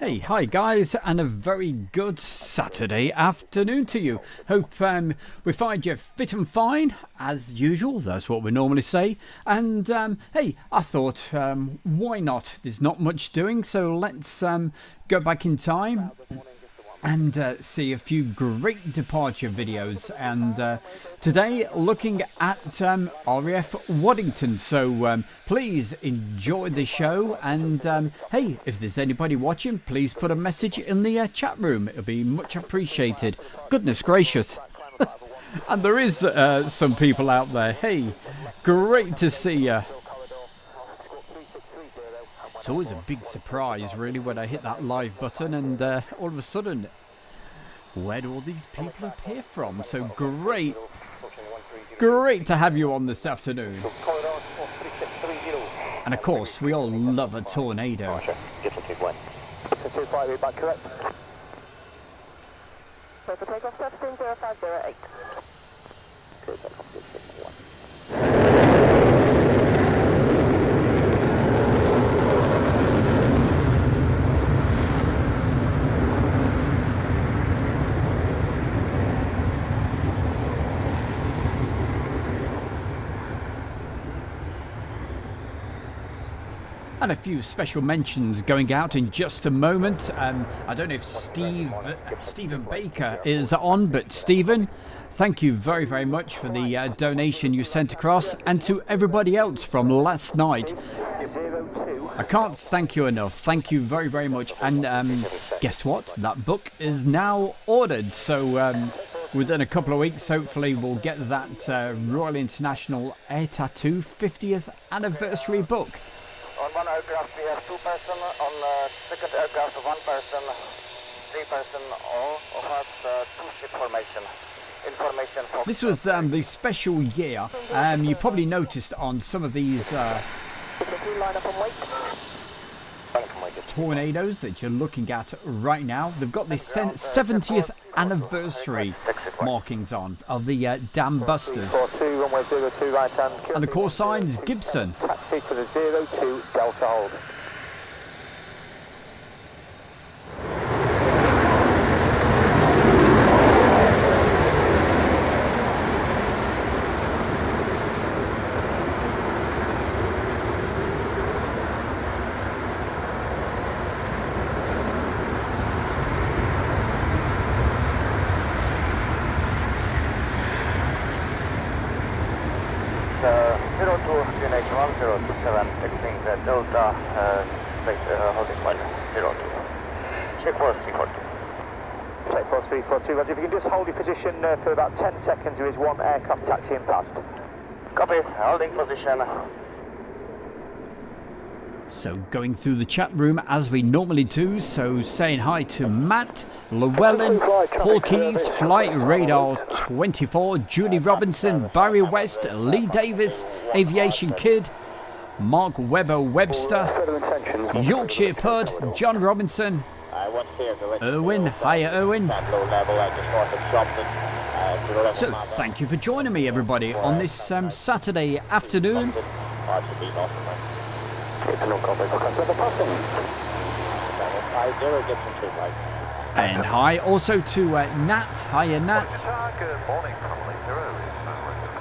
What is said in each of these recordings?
Hey, hi guys, and a very good Saturday afternoon to you. Hope we find you fit and fine, as usual. That's what we normally say. And hey, I thought, why not? There's not much doing, so let's go back in time and see a few great departure videos. And today looking at RAF Waddington, so please enjoy the show. And hey, if there's anybody watching, please put a message in the chat room. It'll be much appreciated. Goodness gracious. And there is some people out there. Hey, great to see you. It's always a big surprise, really, when I hit that live button and all of a sudden, where do all these people appear from? So great to have you on this afternoon. And of course, we all love a tornado. And a few special mentions going out in just a moment. I don't know if Stephen Baker is on, but Stephen, thank you very, very much for the donation you sent across, and to everybody else from last night. I can't thank you enough. Thank you very, very much. And guess what? That book is now ordered. So within a couple of weeks, hopefully, we'll get that Royal International Air Tattoo 50th anniversary book. On one aircraft we have 2 persons, on second aircraft 1 person, 3 persons, all of us 2-ship formation. Information for this was the special year. You probably noticed on some of these tornadoes that you're looking at right now, they've got the 70th anniversary markings on of the Dam Busters. And the call sign is Gibson. Taxi to the 02 Delta hold. Delta, holding point 02. Check force 342. Check force 342, Roger. If you can just hold your position for about 10 seconds, there is one aircraft taxiing past. Copy, holding position. So going through the chat room as we normally do, so saying hi to Matt, Llewellyn, Paul Keys, Flight Radar 24, Julie Robinson, Barry West, Lee Davis, Aviation Kid, Mark Webber Webster, Yorkshire Pud, John Robinson, Erwin, hiya Erwin. So thank you for joining me everybody on this Saturday afternoon. And hi also to Nat, hiya Nat. Good morning,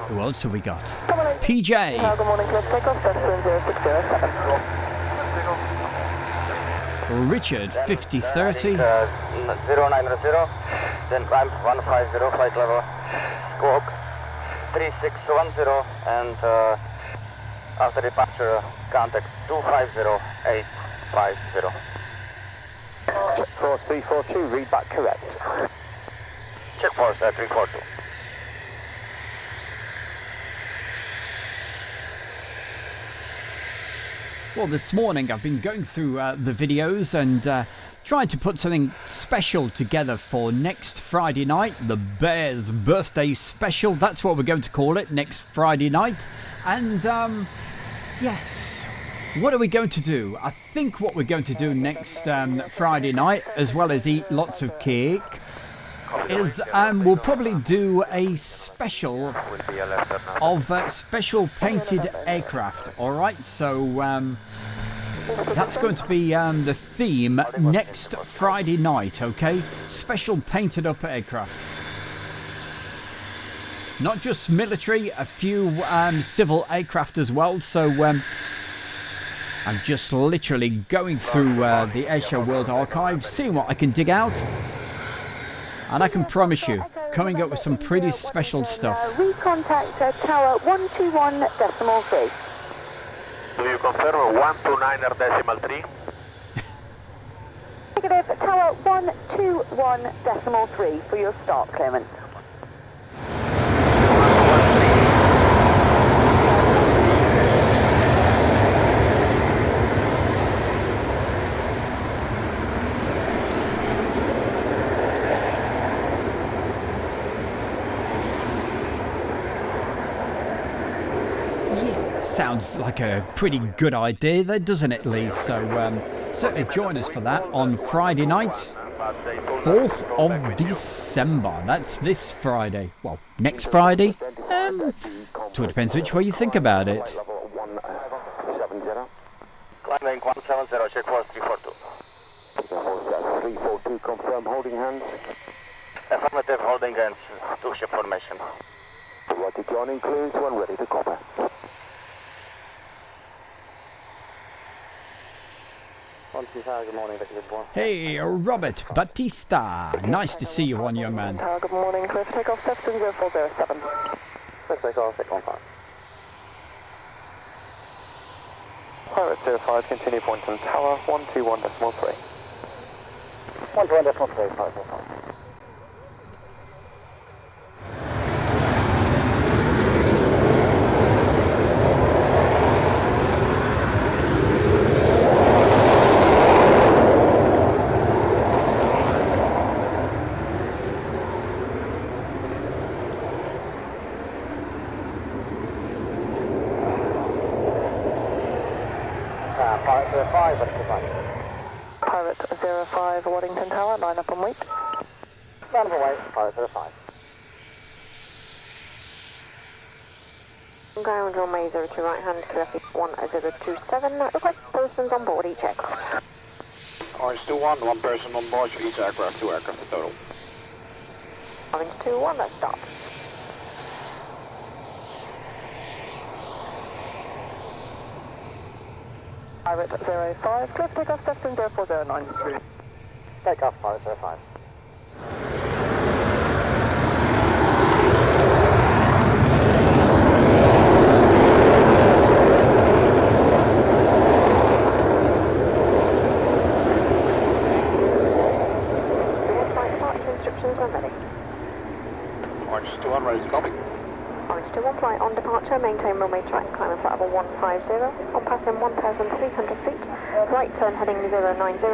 Who else have we got? PJ. Good morning, let's take off Destin 0607. Richard, 5030. 090, then climb 150, flight level, squawk 3610, and after departure, contact 250850. Check force 342, read back correct. Check force 342. Well, this morning I've been going through the videos and trying to put something special together for next Friday night, the Bears birthday special. That's what we're going to call it, next Friday night. And yes, what are we going to do? I think what we're going to do next Friday night, as well as eat lots of cake, is we'll probably do a special of special painted aircraft. All right, so That's going to be the theme next Friday night, okay? Special painted up aircraft. Not just military, a few civil aircraft as well. So I'm just literally going through the Airshow World Archive, seeing what I can dig out. And I can promise you, coming up with some pretty special stuff. Recontact tower 121.3. Do you confirm 129.3? Negative, tower 121.3 for your start clearance. Sounds like a pretty good idea there, doesn't it, Lee? So certainly join us for that on Friday night, 4th of December. That's this Friday. Well, next Friday. So it depends which way you think about it. Climbing 170, check course 342. 342, confirm holding hands. Affirmative, holding hands, 2 ship formation. Roger, John includes one ready to copper. Good morning, Hey, Robert Batista. Nice to see you on, young man. Good morning, clear for takeoff 70407. Let's take off 615. Pirate 05, continue point on tower 121.3. 121.3, Pirate 05. Pirate 05, Waddington Tower, line up and wait. Line up and wait, Pirate 05. Ground runway 02 right hand, traffic 1027, request persons on board each aircraft. Orange 21, one person on board for each aircraft, 2 aircraft in total. Orange 21, let's start. Pirate 05, clear for takeoff, destined 0409. Take off, Pirate 05. Instructions when ready. Orange 21, ready to copy. Orange 21, flight on departure, maintain runway track, climb flight level 150, on passing 1,300 feet, right turn heading 090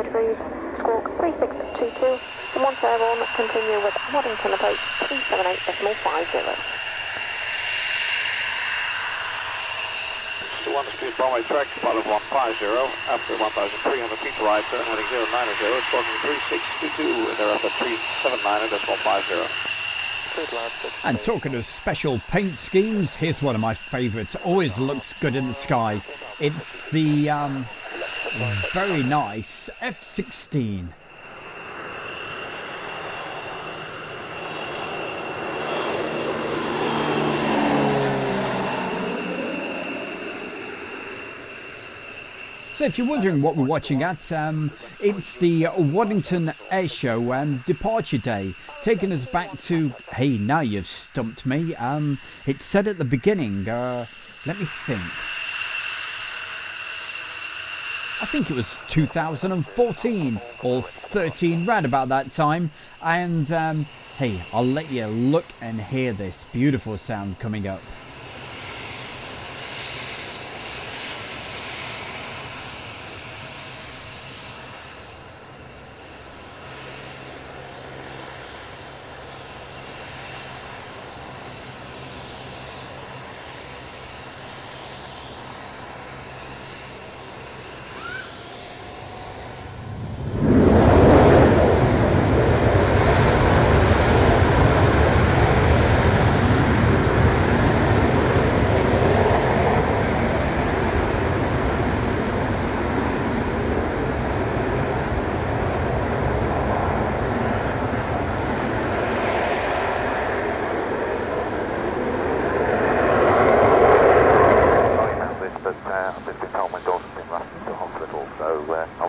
degrees, squawk 3622, and once airborne, continue with Waddington approach 378.50. 21, speed runway track, pilot 150, after 1,300 feet, right turn heading 090, squawking 3622, and thereafter 379.50. And talking of special paint schemes, here's one of my favourites. Always looks good in the sky. It's the very nice F-16. So if you're wondering what we're watching at, it's the Waddington Airshow departure day, taking us back to, hey, now you've stumped me. It said at the beginning, let me think. I think it was 2014 or 13, round about that time. And hey, I'll let you look and hear this beautiful sound coming up.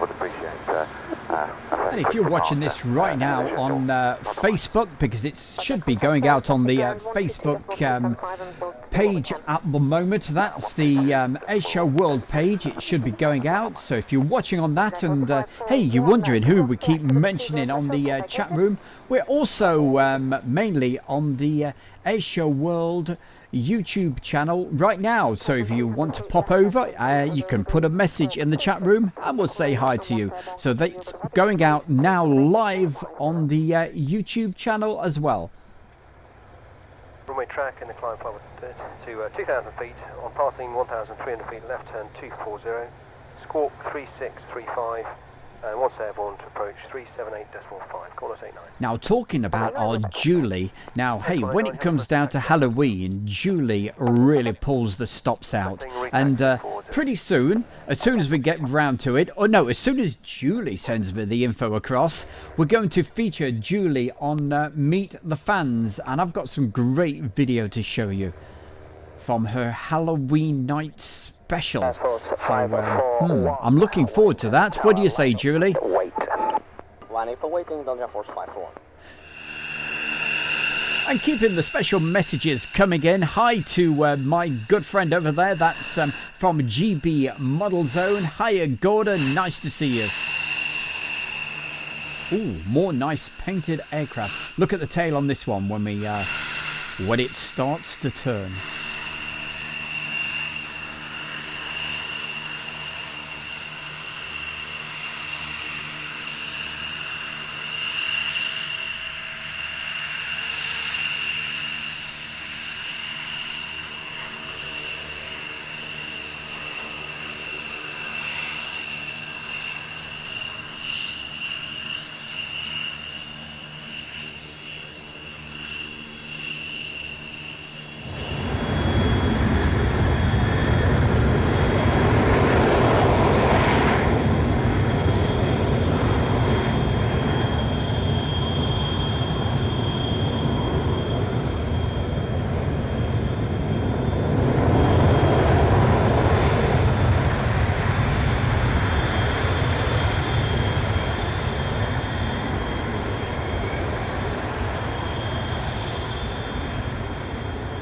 would appreciate And if you're watching this right now on Facebook, because it should be going out on the Facebook page at the moment, that's the Airshow World page. It should be going out. So if you're watching on that, and hey, you're wondering who we keep mentioning on the chat room, we're also mainly on the Airshow World YouTube channel right now. So if you want to pop over, you can put a message in the chat room and we'll say hi to you. So that's going out now live on the YouTube channel as well. Runway track in the climb forward to 2,000 feet. On passing 1,300 feet, left turn 240. Squawk 3635. And once airborne to approach 378.5. Call us 89. Now, talking about our Julie, now, hey, when it comes down to Halloween, Julie really pulls the stops out. And pretty soon, as soon as we get round to it, or no, as soon as Julie sends me the info across, we're going to feature Julie on Meet the Fans. And I've got some great video to show you from her Halloween night special. So, I'm looking forward to that. What do you say, Julie? Wait. Landing for waiting, Delta Force 541. And keeping the special messages coming in. Hi to my good friend over there. That's from GB Model Zone. Hiya, Gordon. Nice to see you. Ooh, more nice painted aircraft. Look at the tail on this one when it starts to turn.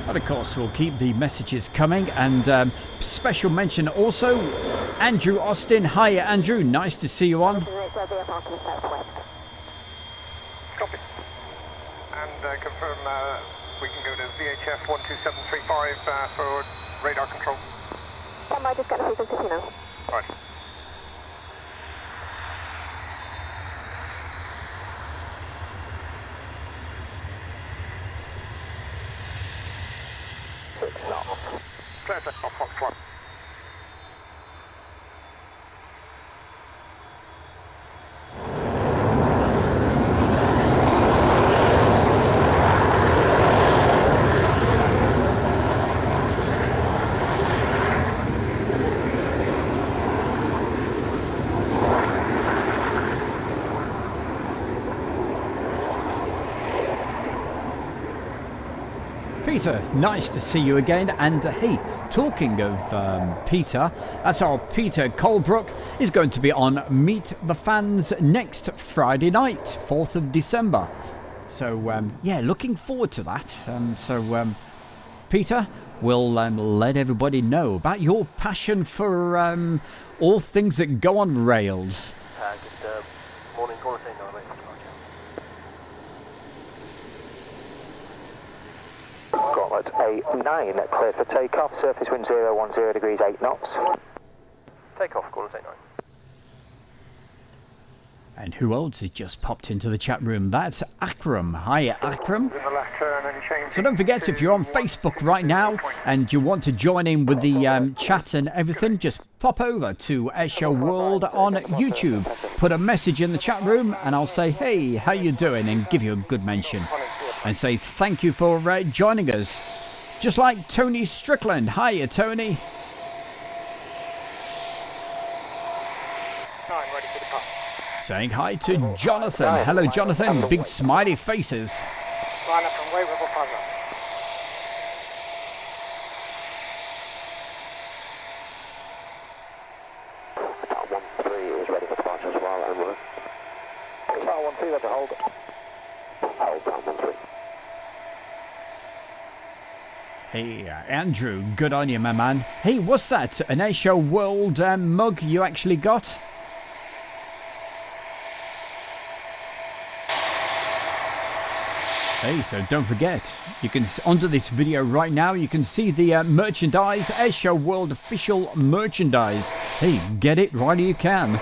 Of course, we'll keep the messages coming, and special mention also Andrew Austin. Hiya, Andrew, nice to see you on. Copy. And confirm we can go to VHF 12735 for radar control. I just get the frequency, you know. Right. Clear to Fox 1. Peter, nice to see you again. And hey, talking of Peter, that's our Peter Colebrook is going to be on Meet the Fans next Friday night, 4th of December. So yeah, looking forward to that. Peter, we'll let everybody know about your passion for all things that go on rails. Good morning, call us 89. Gauntlet A9, clear for takeoff. Surface wind 010 degrees, 8 knots. Take off, call us 89. And who else has just popped into the chat room? That's Akram. Hiya, Akram. In the left turn and change. So don't forget, if you're on Facebook right now and you want to join in with the chat and everything, just pop over to Airshow World on YouTube. Put a message in the chat room and I'll say, hey, how you doing? And give you a good mention. And say thank you for joining us. Just like Tony Strickland. Hiya, Tony. Ready for the cut. Saying hi to Jonathan. Hello, Jonathan. Big smiley faces. Line up and wave level 5 13 is ready for departure. Tower 13, let to hold. Hold down 13. Hey, Andrew, good on you, my man. Hey, what's that? An Airshow World mug you actually got? Hey, so don't forget, you can, under this video right now, you can see the merchandise, Airshow World official merchandise. Hey, get it right you can.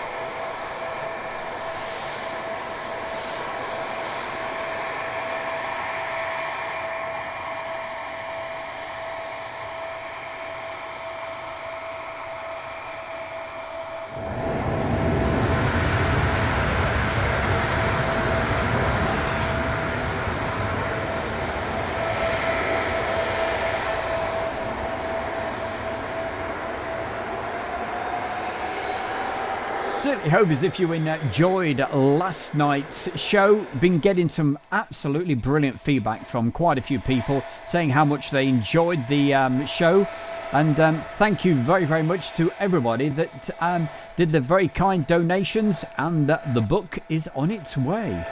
Certainly hope as if you enjoyed last night's show. Been getting some absolutely brilliant feedback from quite a few people saying how much they enjoyed the show, and thank you very, very much to everybody that did the very kind donations, and the book is on its way.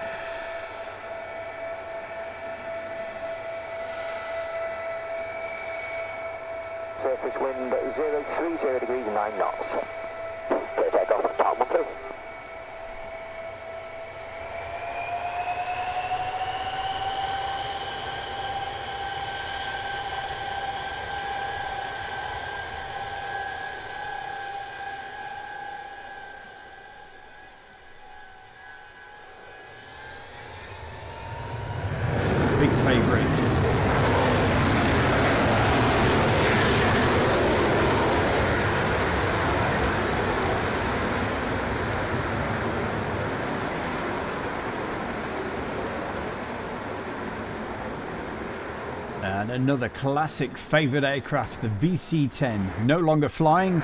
Surface wind 030 degrees 9 knots. Clear takeoff at Tower 12. Big favourite. And another classic favourite aircraft, the VC-10, no longer flying.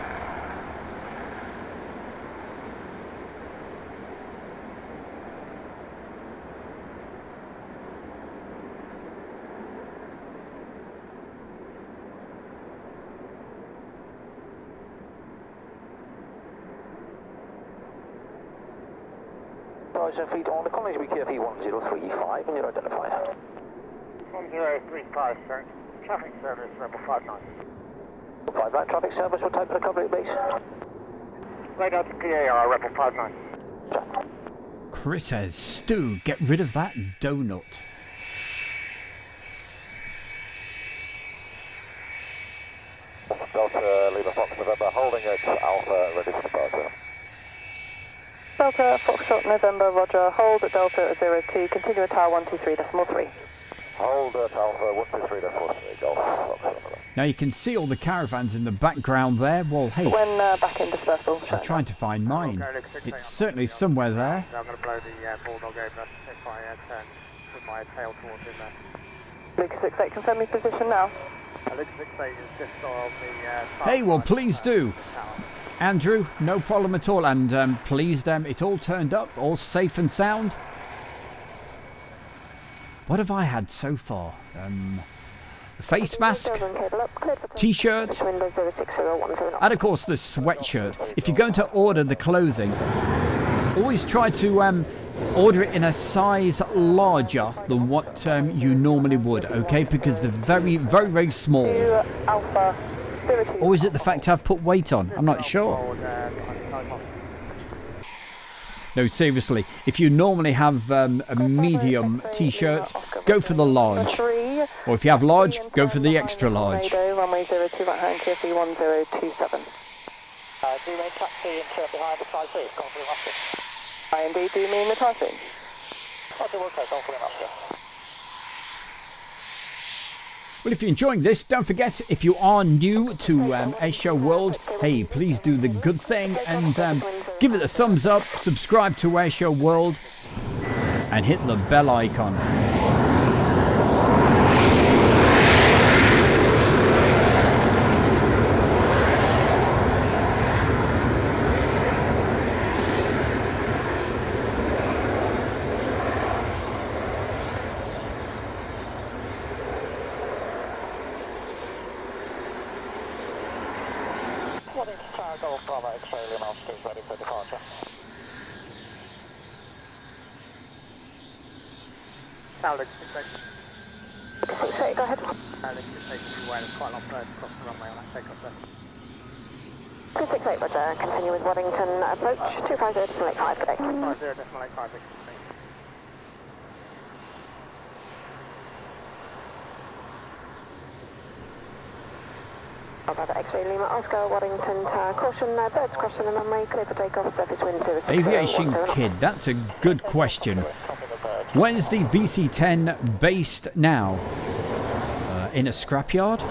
Feet on the College BKF 1035 and you're identified. 1035, sir. Traffic service, Rebel 59. 59 traffic service, what type of recovery base? Radar to PAR, Rebel 59. Chris says, Stu, get rid of that donut. Delta Lima Fox November, holding at Alpha, ready for departure. Delta Foxtrot November, roger. Hold at Delta 02, continue at tower 123.3. Hold at Alpha 123.43, Golf Fox. Now you can see all the caravans in the background there. Well, hey, When back in dispersal, I'm trying to find mine. It's certainly somewhere there. I'm going to blow the bulldog over if I turn with my tail towards him there. Lucas 68, confirm your position now. Lucas 68 is just on the... Hey, well, please do. Andrew, no problem at all. And please, it all turned up, all safe and sound. What have I had so far? A face mask, t-shirt, and of course the sweatshirt. If you're going to order the clothing, always try to order it in a size larger than what you normally would, okay? Because they're very, very, very small. Or is it the fact I've put weight on? I'm not sure. No, seriously, if you normally have a medium t-shirt, go for the large. Or if you have large, go for the extra large. Runway 02 right hand, KFC 1027. Do you mean taxi into behind the side seat? Confident Oscar. I indeed do mean the typing. Roger, we'll take confident Oscar. Well, if you're enjoying this, don't forget, if you are new to Airshow World, hey, please do the good thing and give it a thumbs up, subscribe to Airshow World, and hit the bell icon. Golf Bravo X-ray Lima Altitude ready for departure. Tower Link 68. 68, go ahead. Tower Link 68 is aware there's quite a lot of birds across the runway on that takeoff there. 268, roger. Continue with Waddington approach. 250.85, good day. 50.85, Victor. Bravo X-ray Lima Oscar, Waddington Tower. Caution, birds crossing the runway. Clear for takeoff. Surface wind 060. Aviation Kid, that's a good question. Where's the VC-10 based now? In a scrapyard?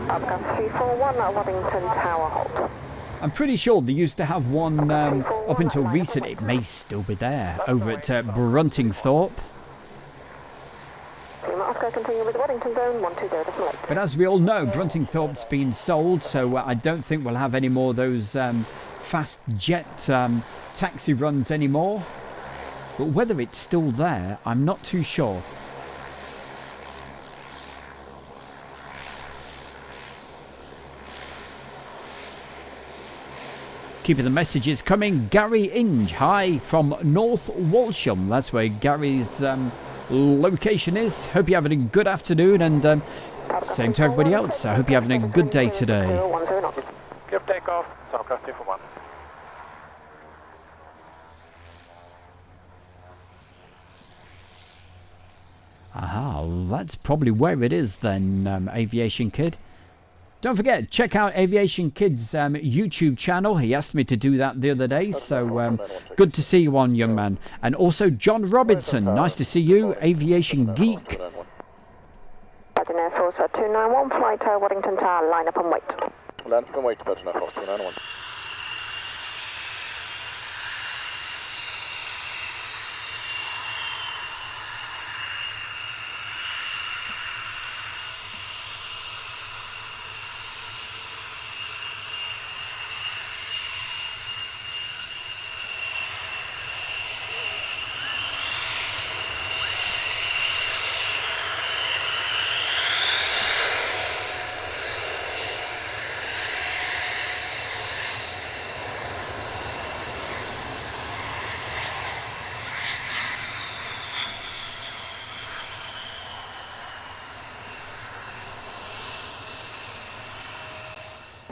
Alpha 341, Waddington Tower, hold. I'm pretty sure they used to have one up until recent. It may still be there over at Bruntingthorpe. Lima Oscar, continue with Waddington zone 120.8. But as we all know, Bruntingthorpe's been sold, so I don't think we'll have any more of those fast jet taxi runs anymore. But whether it's still there, I'm not too sure. Keeping the messages coming. Gary Inge, hi from North Walsham. That's where Gary's location is. Hope you're having a good afternoon, and same to everybody else. I hope you're having a good day today. Give takeoff, Soundcraft 241. Aha, that's probably where it is then, Aviation Kid. Don't forget, check out Aviation Kid's YouTube channel. He asked me to do that the other day, so good to see you on, young man. And also John Robinson, nice to see you, Aviation Geek. Virgin Air Force 291, flight Waddington Tower, line up and wait. Line up and wait, Virgin Air Force 291.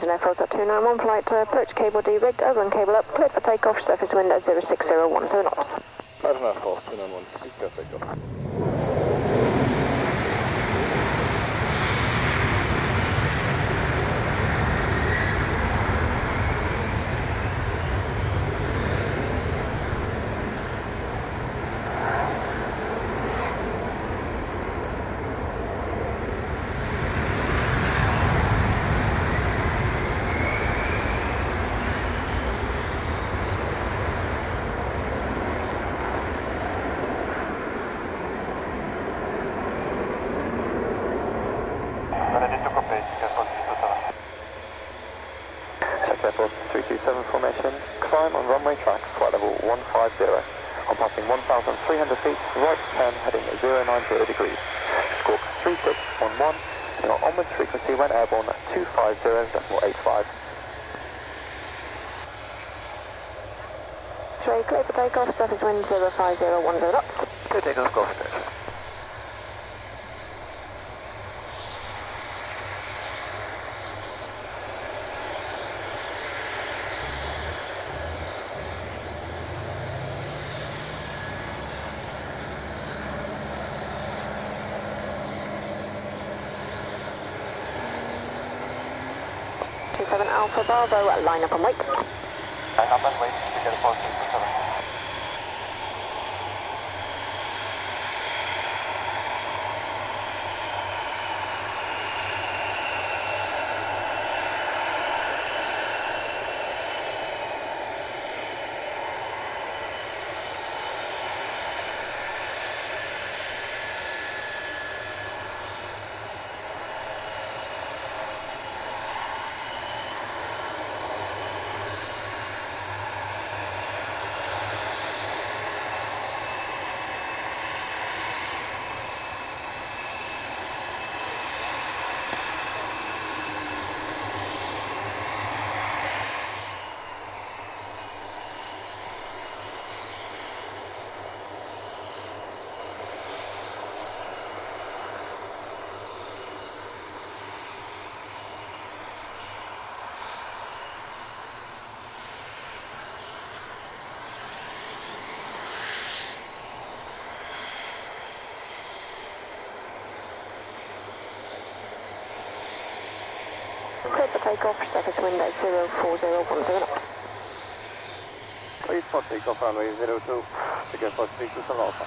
Air Force 291, flight approach cable de-rigged, overrun cable up, cleared for takeoff, surface wind at 06010 knots. Virgin Air Force 291, please go takeoff. Check Air Force 327 formation, climb on runway track, flight level 150. On passing 1,300 feet, right turn heading 090 degrees. Squawk 3611, and your onwards frequency when airborne 250.85. Trade clear for takeoff, surface wind 05010 knots. Clear takeoff, go for it. Alpha Bravo, line up and wait. Line up and wait, we get a positive 27. takeoff, surface wind at 04010 knots. Please for takeoff runway 02, again for speak to Sun Alpha.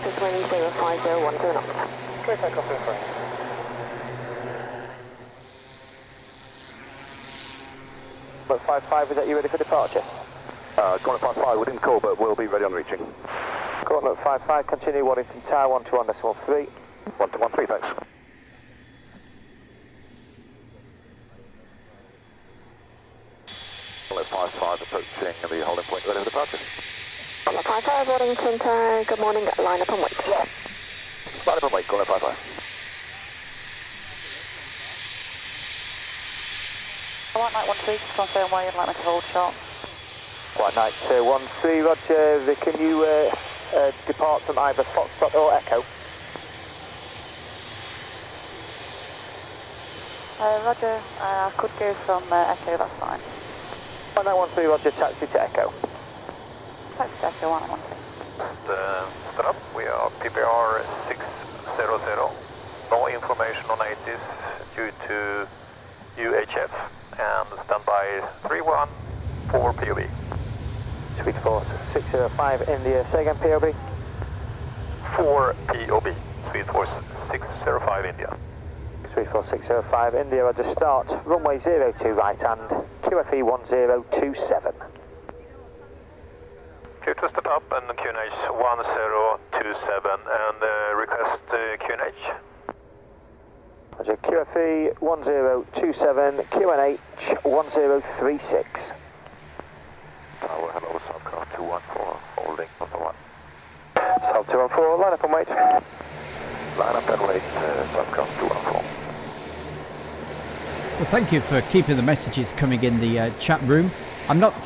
Surface wind 05010 knots. Clear takeoff in front. But 55, is that you ready for departure? Coordinate 55, we didn't call, but we'll be ready on reaching. Coordinate 55, continue Waddington Tower 121.3. 121.3, thanks. Coordinate 55, approaching the holding point, ready for departure. 55 Waddington Tower, good morning, line up and wait. Line up and wait, coordinate 55. White Knight 13, just confirm where you'd like me to hold short. White Knight 13, roger, can you depart from either Foxtrot or Echo? Roger, I could go from Echo, that's fine. White Knight 13, roger, taxi to Echo. Taxi to Echo, White Knight 13. Start up, we are PPR 600. No information on 80s due to UHF. And standby 314 POB. Sweet Force 605 India, say again POB. 4 POB. Sweet Force 605 India. Sweet Force 605 India, roger, start, runway 02 right hand, QFE 1027. Clear to start up and QNH 1027 and request QNH. Roger, QFE 1027, QNH 1036. Tower, hello, Southcraft 214, holding Alpha 1. South 214, line up and wait. Line up and wait, Southcraft 214. Well, thank you for keeping the messages coming in the chat room. I'm not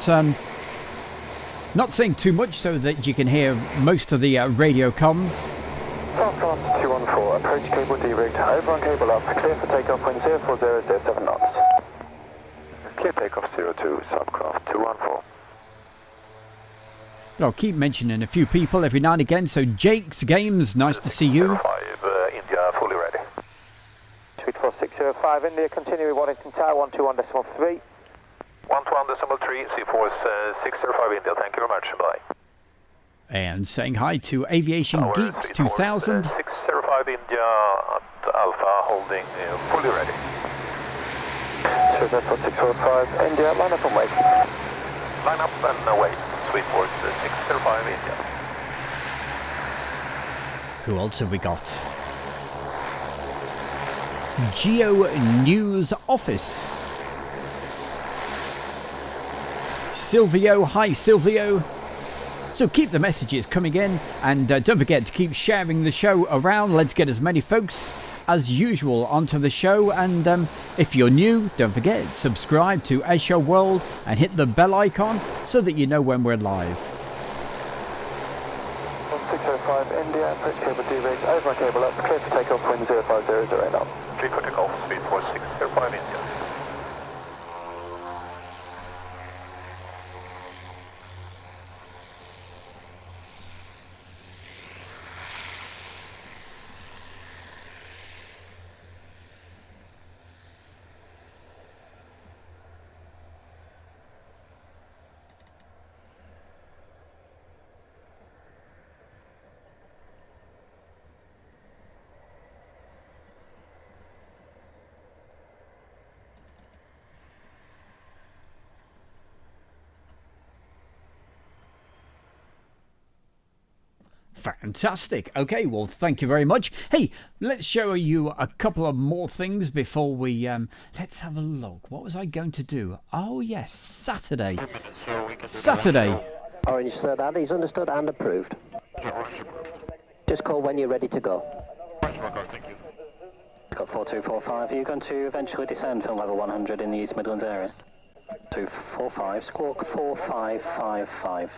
saying too much so that you can hear most of the radio comms. Southcraft 214, approach cable de-rigged, over on cable up, clear for takeoff wind 04007 knots. Clear takeoff 02, Southcraft 214. I'll keep mentioning a few people every now and again. So Jake's Games, nice to see you. 5 India, fully ready. Sweet Force 605 India, continue with Waddington Tower 121.3. 121.3, C-Force 605 India, thank you very much, bye. And saying hi to Aviation Tower, Geeks Sweet Force, 2000. 605 India at Alpha, holding fully ready. Sweet Force 605 India, line up and wait. Line up and wait. Sweet Force 605 India. Who else have we got? Geo News Office. Silvio, hi Silvio. So keep the messages coming in, and don't forget to keep sharing the show around. Let's get as many folks as usual onto the show, and if you're new, don't forget, subscribe to Airshow World and hit the bell icon so that you know when we're live. 605 India, approach cable de-rigged, over on cable up, clear for takeoff wind 0500 knots. Clear for takeoff, Sweet Force 605 India. Fantastic. Okay, well, thank you very much. Hey, let's show you a couple of more things before we let's have a look. What was I going to do? Oh yes, Saturday. Saturday. Orange, sir, that is understood and approved. Just call when you're ready to go. Thank you. Got 4245, are you going to eventually descend from level 100 in the East Midlands area? 245, squawk 4555.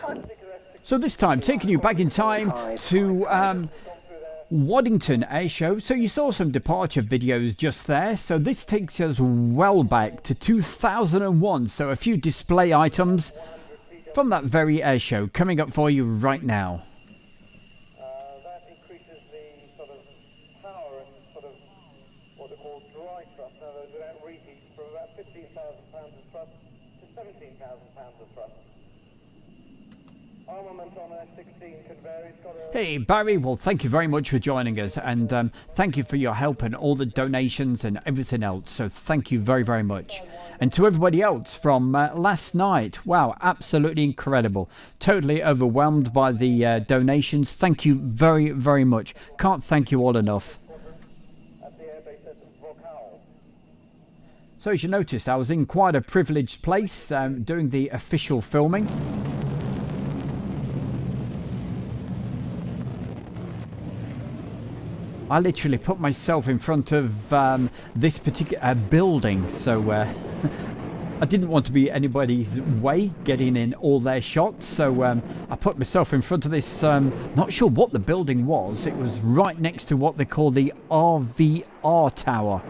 So this time, taking you back in time to Waddington Air Show. So you saw some departure videos just there. So this takes us well back to 2001. So a few display items from that very air show coming up for you right now. That increases the sort of power and sort of what they call dry thrust. Now those without reheat from about 15,000 pounds of thrust to 17,000 pounds of thrust. Armament on an F-16 can vary. It's got a... Hey Barry, well thank you very much for joining us, and thank you for your help and all the donations and everything else. So thank you very, very much. And to everybody else from last night, wow, absolutely incredible. Totally overwhelmed by the donations. Thank you very, very much. Can't thank you all enough. At the airbase at Vauxhall. So as you noticed, I was in quite a privileged place doing the official filming. I literally put myself in front of this particular building, so I didn't want to be anybody's way getting in all their shots, so I put myself in front of this, not sure what the building was. It was right next to what they call the RVR Tower.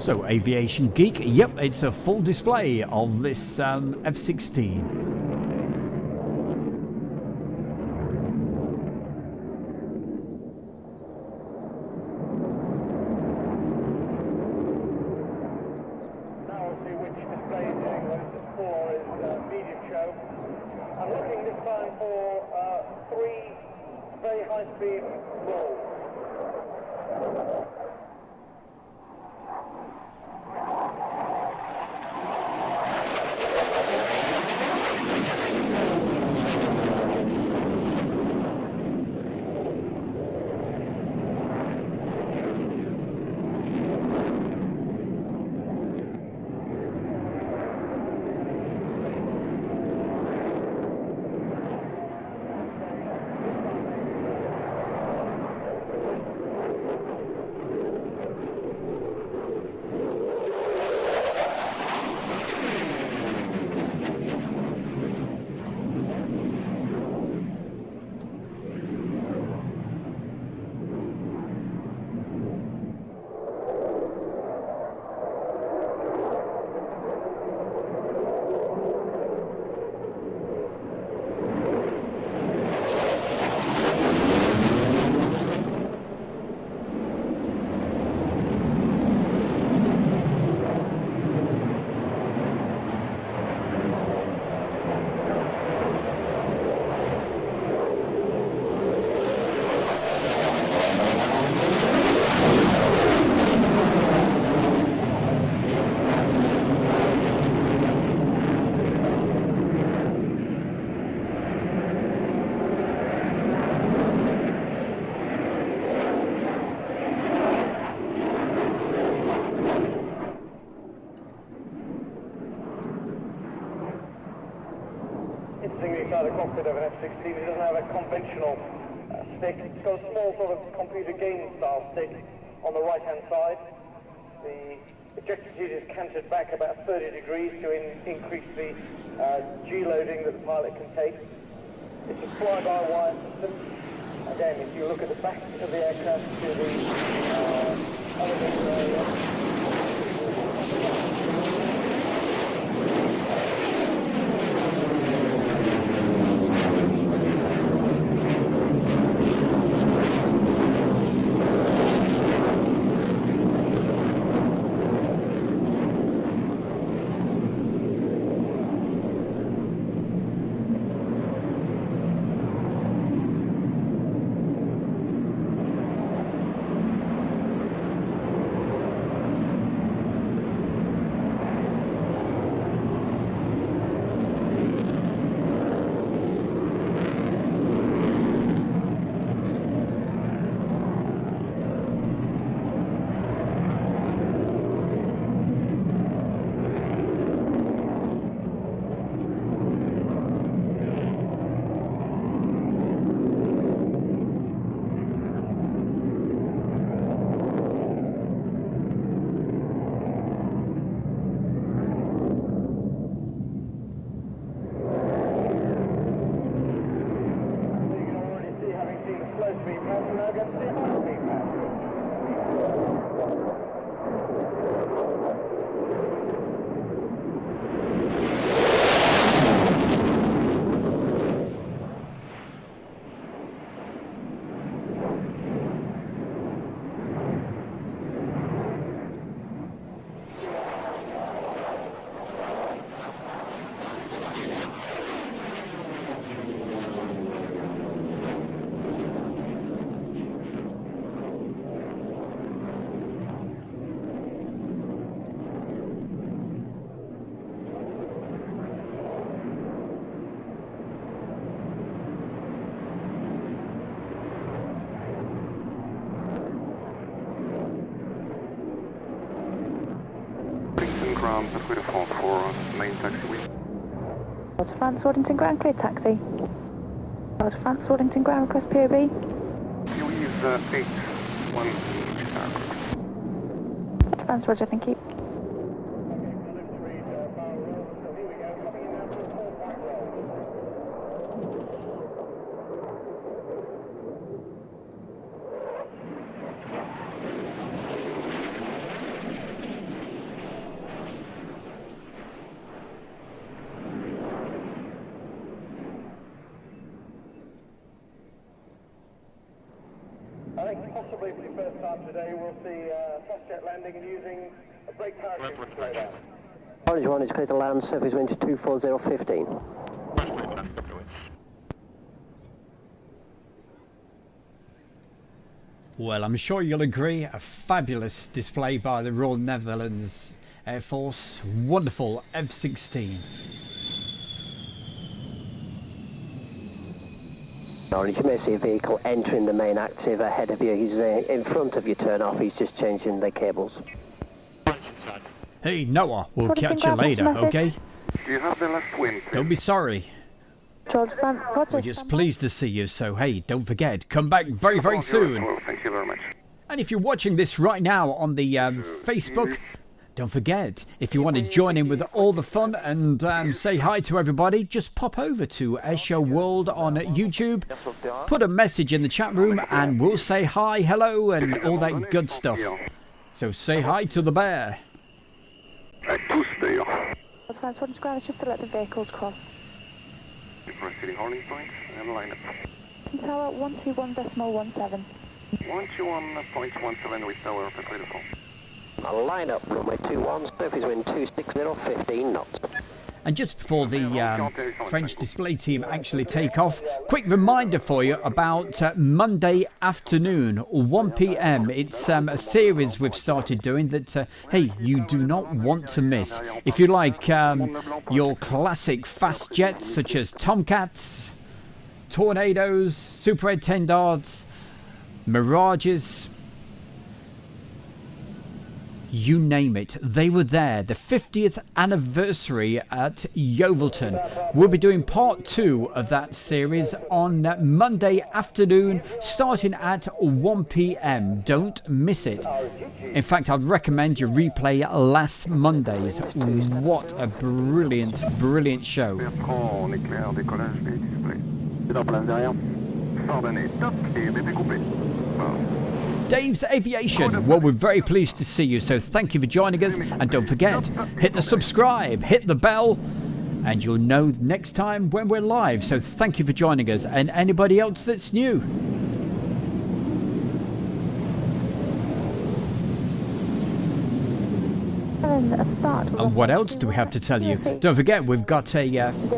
So, Aviation Geek, yep, it's a full display of this F-16. Now we'll see which display is doing what it's for is medium show. I'm looking this time for 3 very high-speed rolls. Interestingly, inside the cockpit of an F-16, it doesn't have a conventional stick. It's got a small sort of computer game style stick on the right-hand side. The ejector seat is canted back about 30 degrees to increase the G-loading that the pilot can take. It's a fly-by-wire system. Again, if you look at the back of the aircraft to the elevator area, from Patrouille de France for main taxiway. Delta France, Waddington Ground, clear taxi. Delta France, Waddington Ground, request POB. POE is 8-1 Delta France, Roger, thank you. I think possibly for the first time today we'll see Fastjet landing and using a brake parachute to slow down. Orange 1 is clear to land, surface wind 24015. Well, I'm sure you'll agree, a fabulous display by the Royal Netherlands Air Force. Wonderful F-16. Orange, you may see a vehicle entering the main active ahead of you. He's in front of your turn off. He's just changing the cables. Hey, Noah, we'll Waddington catch you Ground, what's the later, message? okay? Do you have the last wind? Don't be sorry. George Front, Roger, We're just stand by. pleased to see you, so hey, don't forget, come back very, very soon. Well, thank you very much. And if you're watching this right now on the Facebook, don't forget, if you want to join in with all the fun and say hi to everybody, just pop over to Airshow World on YouTube, put a message in the chat room, and we'll say hi, hello, and all that good stuff. So say hi to the bear. Tous d'ailleurs. Delta France, Waddington Ground, it's just to let the vehicles cross. Proceeding holding point and line up. Tower 121.17. 121.17 with tower Patrouille de France. Line up, runway 21, surface wind 26015 knots. And just before the French display team actually take off, quick reminder for you about Monday afternoon, 1 p.m. It's a series we've started doing that, hey, you do not want to miss. If you like your classic fast jets such as Tomcats, Tornadoes, Super Étendards, Mirages, you name it, they were there. The 50th anniversary at Yeovilton. We'll be doing part 2 of that series on Monday afternoon, starting at 1 p.m. Don't miss it. In fact, I'd recommend you replay last Monday's. What a brilliant, brilliant show. Bertrand, on éclaire, décollage des displays. C'est en place derrière. Ordonné, top et BP coupé. Voilà. Dave's Aviation. Well, we're very pleased to see you, so thank you for joining us. And don't forget, hit the subscribe, hit the bell, and you'll know next time when we're live. So thank you for joining us, and anybody else that's new. A start. And what else do we have to tell you? Don't forget, we've got a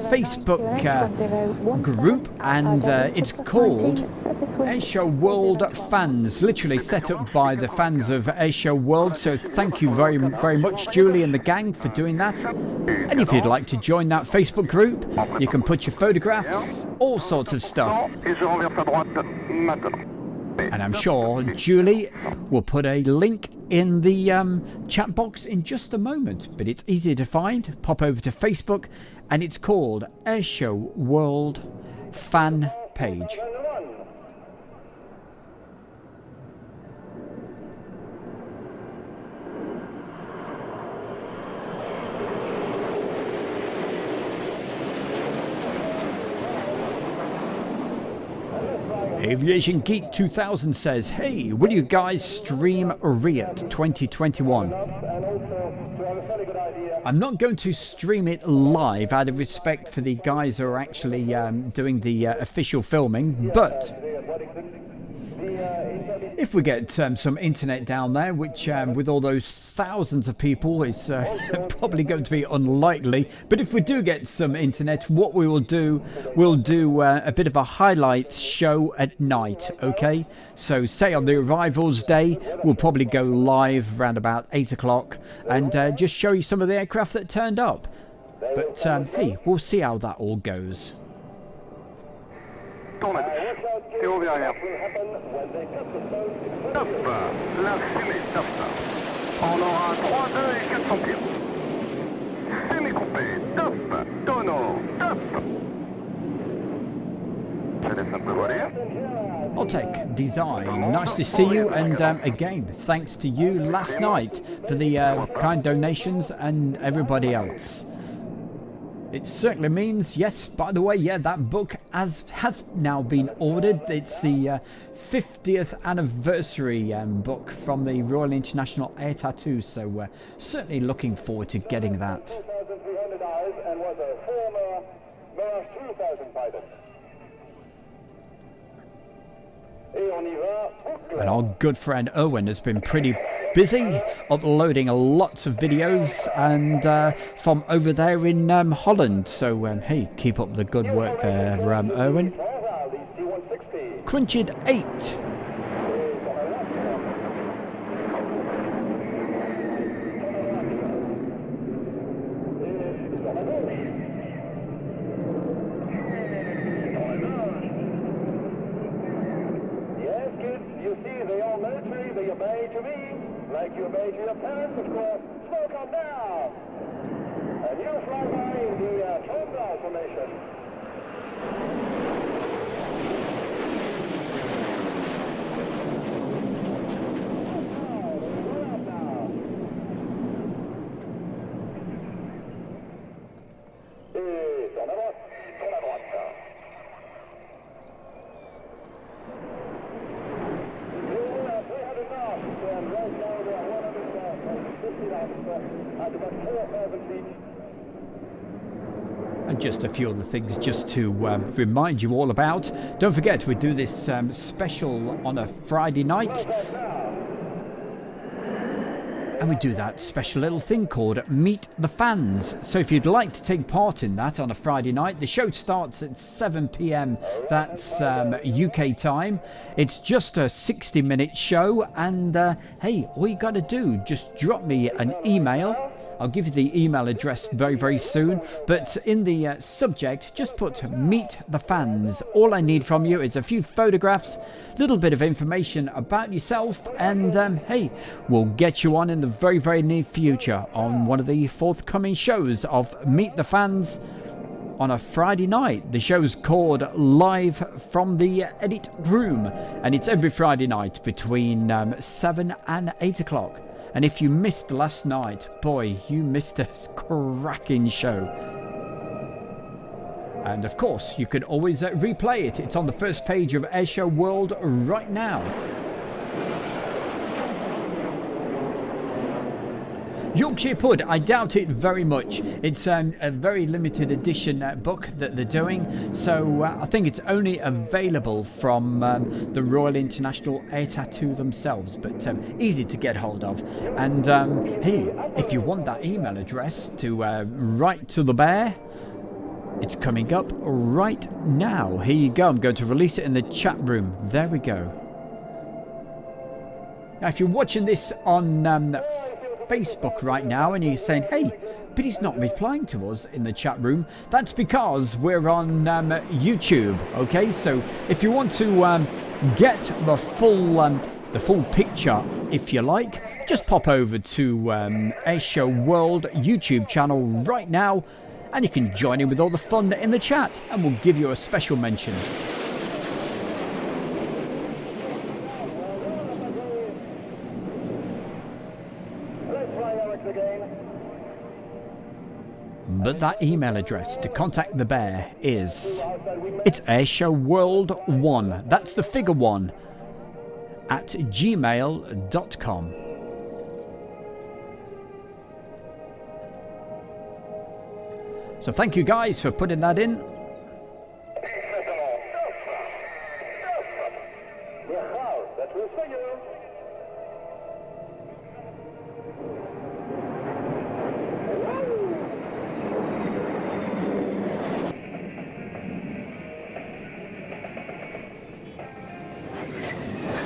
Facebook group, and it's called Airshow World Fans, literally set up by the fans of Airshow World. So thank you very, very much, Julie and the gang, for doing that. And if you'd like to join that Facebook group, you can put your photographs, all sorts of stuff. Et je renverse à droite maintenant. And I'm sure Julie will put a link in the chat box in just a moment. But it's easy to find. Pop over to Facebook, and it's called Airshow World Fan Page. Aviation Geek 2000 says, hey, will you guys stream Riot 2021? I'm not going to stream it live out of respect for the guys who are actually doing the official filming, but if we get some internet down there, which with all those thousands of people is probably going to be unlikely, but if we do get some internet, what we will do, we'll do a bit of a highlights show at night, okay? So say on the arrivals day, we'll probably go live around about 8 o'clock and just show you some of the aircraft that turned up. But hey, we'll see how that all goes. Tourne à gauche. Théo derrière. Top. La fumée, top. On aura 3, 2 et 400 pieds. Altec Design, nice to see you, and again, thanks to you last night for the kind donations and everybody else. It certainly means, yes, by the way, yeah, that book has now been ordered. It's the 50th anniversary book from the Royal International Air Tattoo, so certainly looking forward to getting that. 2,300 hours and was a former Mirage 2000 pilot. And our good friend Owen has been pretty busy uploading lots of videos and from over there in Holland. So hey, keep up the good work there, Owen. Crunchid 8. Like you obey to your parents, of course. Smoke on now! And you fly by in the Trombley formation. Et sur la droite, and right now we are 150 knots at about 4,000 feet. And just a few other things just to remind you all about. Don't forget, we do this special on a Friday night. And we do that special little thing called Meet the Fans. So if you'd like to take part in that on a Friday night, the show starts at 7 p.m. That's UK time. It's just a 60-minute show. And hey, all you got to do, just drop me an email. I'll give you the email address very, very soon. But in the subject, just put Meet the Fans. All I need from you is a few photographs, little bit of information about yourself, and hey, we'll get you on in the very, very near future on one of the forthcoming shows of Meet the Fans on a Friday night. The show's called Live from the Edit Room, and it's every Friday night between 7 and 8 o'clock. And if you missed last night, boy, you missed a cracking show. And of course, you can always replay it. It's on the first page of Airshow World right now. Yorkshire Pud, I doubt it very much. It's a very limited edition book that they're doing, so I think it's only available from the Royal International Air Tattoo themselves, but easy to get hold of. And hey, if you want that email address to write to the bear, it's coming up right now. Here you go. I'm going to release it in the chat room. There we go. Now, if you're watching this on Facebook right now and you're saying, hey, but he's not replying to us in the chat room, that's because we're on YouTube. Okay, so if you want to get the full picture, if you like, just pop over to Airshow World YouTube channel right now, and you can join in with all the fun in the chat, and we'll give you a special mention. But that email address to contact the bear is, it's airshowworld1, that's the figure 1, at gmail.com. So thank you guys for putting that in.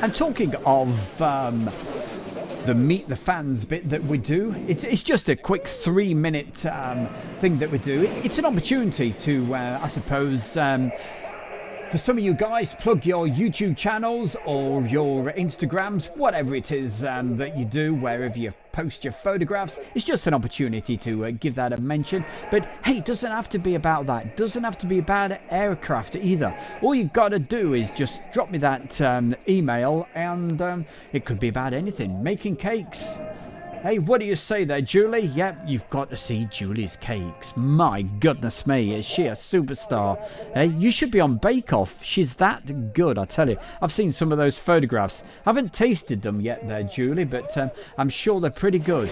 And talking of the Meet the Fans bit that we do, it's just a quick 3-minute thing that we do. It's an opportunity to, I suppose, for some of you guys, plug your YouTube channels or your Instagrams, whatever it is that you do, wherever you post your photographs. It's just an opportunity to give that a mention. But hey, it doesn't have to be about that. It doesn't have to be about aircraft either. All you got to do is just drop me that email, and it could be about anything. Making cakes. Hey, what do you say there, Julie? Yep, you've got to see Julie's cakes. My goodness me, is she a superstar? Hey, you should be on Bake Off. She's that good, I tell you. I've seen some of those photographs. I haven't tasted them yet there, Julie, but I'm sure they're pretty good.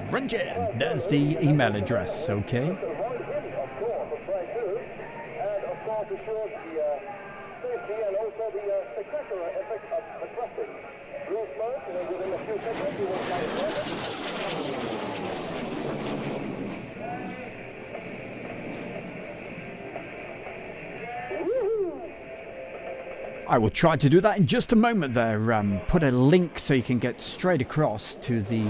Cringing. There's the email address, okay? And of course assures the safety and also the spectacular effect of the thrusting. Real smoke, and then within a few seconds you will fly I will try to do that in just a moment there. Put a link so you can get straight across to the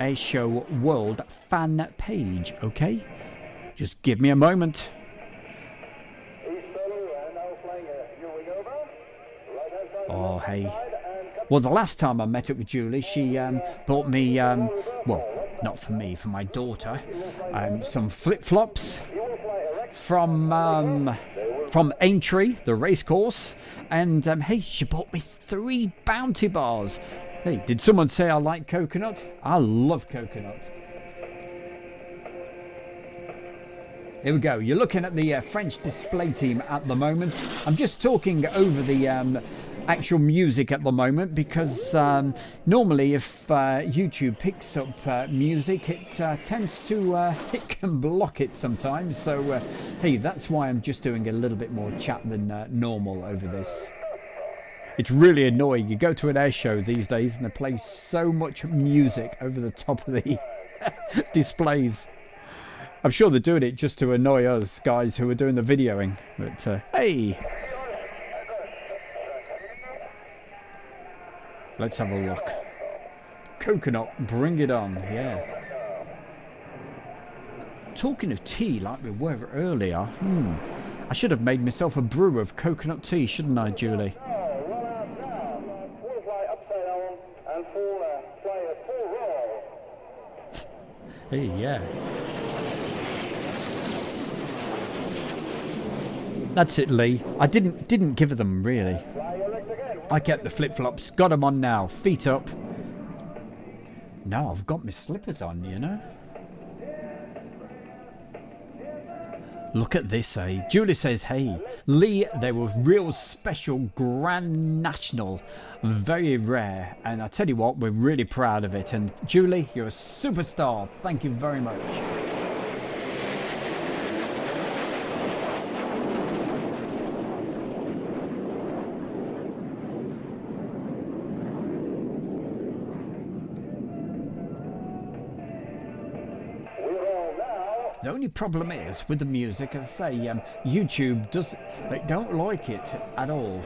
Airshow World fan page, okay? Just give me a moment. Oh, hey. Well, the last time I met up with Julie, she bought me, well, not for me, for my daughter, some flip-flops from Aintree, the race course, and hey, she bought me 3 Bounty bars. Hey, did someone say I like coconut? I love coconut. Here we go. You're looking at the French display team at the moment. I'm just talking over the actual music at the moment because normally if YouTube picks up music, it tends to it can block it sometimes. So hey, that's why I'm just doing a little bit more chat than normal over this. It's really annoying. You go to an air show these days and they play so much music over the top of the displays. I'm sure they're doing it just to annoy us guys who are doing the videoing. But hey, let's have a look. Coconut, bring it on. Yeah. Talking of tea, like we were earlier, I should have made myself a brew of coconut tea, shouldn't I, Julie? Hey, yeah. That's it, Lee. I didn't give them really. I kept the flip-flops, got them on now, feet up. Now I've got my slippers on, you know. Look at this, eh? Julie says, hey, Lee, they were real special Grand National, very rare. And I tell you what, we're really proud of it. And Julie, you're a superstar. Thank you very much. The only problem is with the music, as I say, YouTube don't like it at all.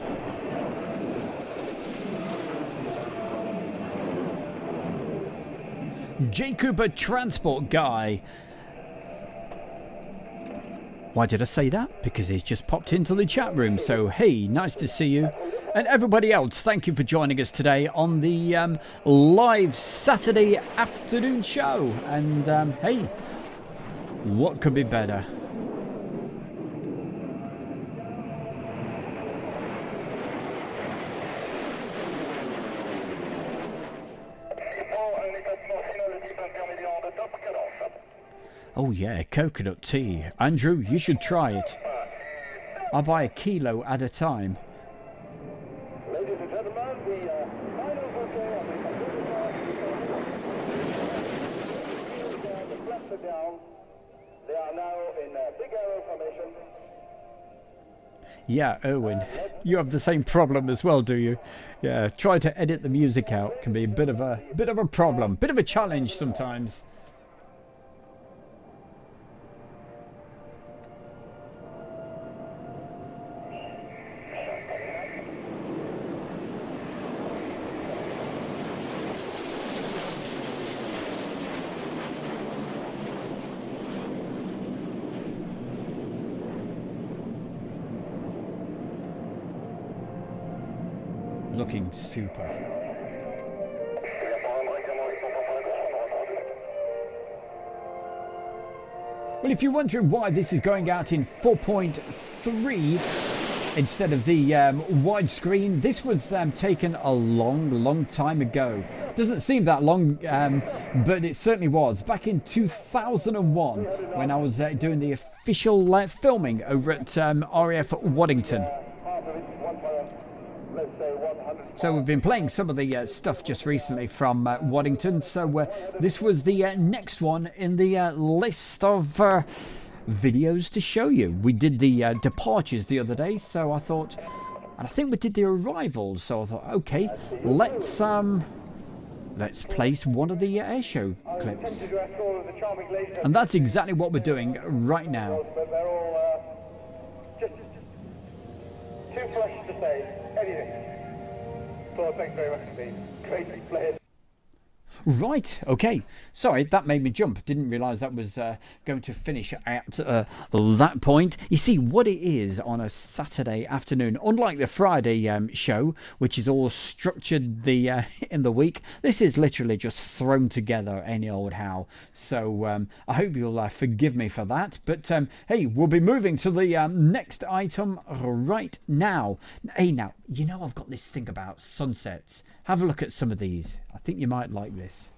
J. Cooper Transport Guy. Why did I say that? Because he's just popped into the chat room. So hey, nice to see you. And everybody else, thank you for joining us today on the live Saturday afternoon show. And hey, what could be better? Oh yeah, coconut tea. Andrew, you should try it. I buy a kilo at a time. Ladies and gentlemen, the final bouquet of the flaps are down. They are now in big arrow formation. Yeah, Erwin, you have the same problem as well, do you? Yeah, try to edit the music out can be a bit of a problem, bit of a challenge sometimes. looking super. Well, if you're wondering why this is going out in 4.3 instead of the widescreen, this was taken a long time ago. Doesn't seem that long, but it certainly was. Back in 2001, when I was doing the official filming over at RAF Waddington. So we've been playing some of the stuff just recently from Waddington. So this was the next one in the list of videos to show you. We did the departures the other day, so I thought, and I think we did the arrivals. So I thought, okay, let's place one of the airshow clips, and that's exactly what we're doing right now. They're all just too fresh to say anything. So thanks very much indeed. Great players. Right, okay. Sorry, that made me jump. Didn't realise that was going to finish at that point. You see, what it is on a Saturday afternoon, unlike the Friday show, which is all structured in the week, this is literally just thrown together any old how. So I hope you'll forgive me for that. But hey, we'll be moving to the next item right now. Hey, now, you know I've got this thing about sunsets. Have a look at some of these. I think you might like this.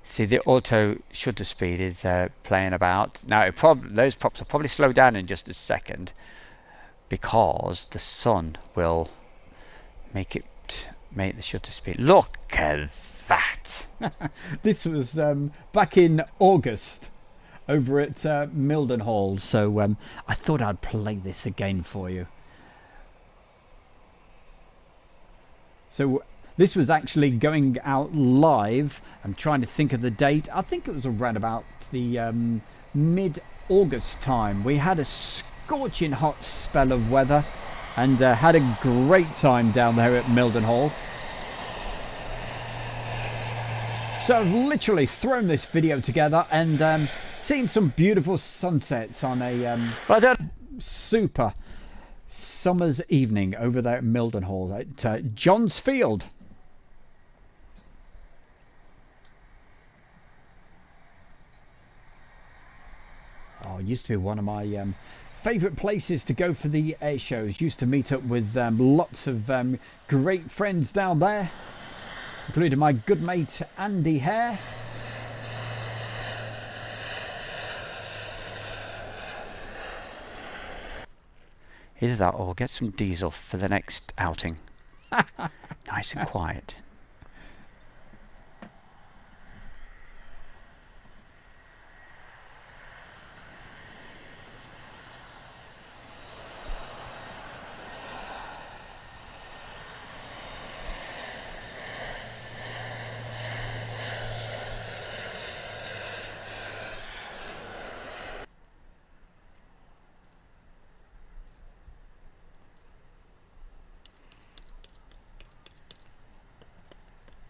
See, the auto shutter speed is playing about. Now, those props will probably slow down in just a second because the sun will make the shutter speed. Look at that! This was back in August over at Mildenhall, so I thought I'd play this again for you. So this was actually going out live. I'm trying to think of the date. I think it was around about the mid-August time. We had a scorching hot spell of weather and had a great time down there at Mildenhall. So I've literally thrown this video together and seen some beautiful sunsets on a super summer's evening over there at Mildenhall at Johns Field. Oh, it used to be one of my favourite places to go for the air shows. Used to meet up with lots of great friends down there, including my good mate Andy Hare. Either that or get some diesel for the next outing. Nice and quiet.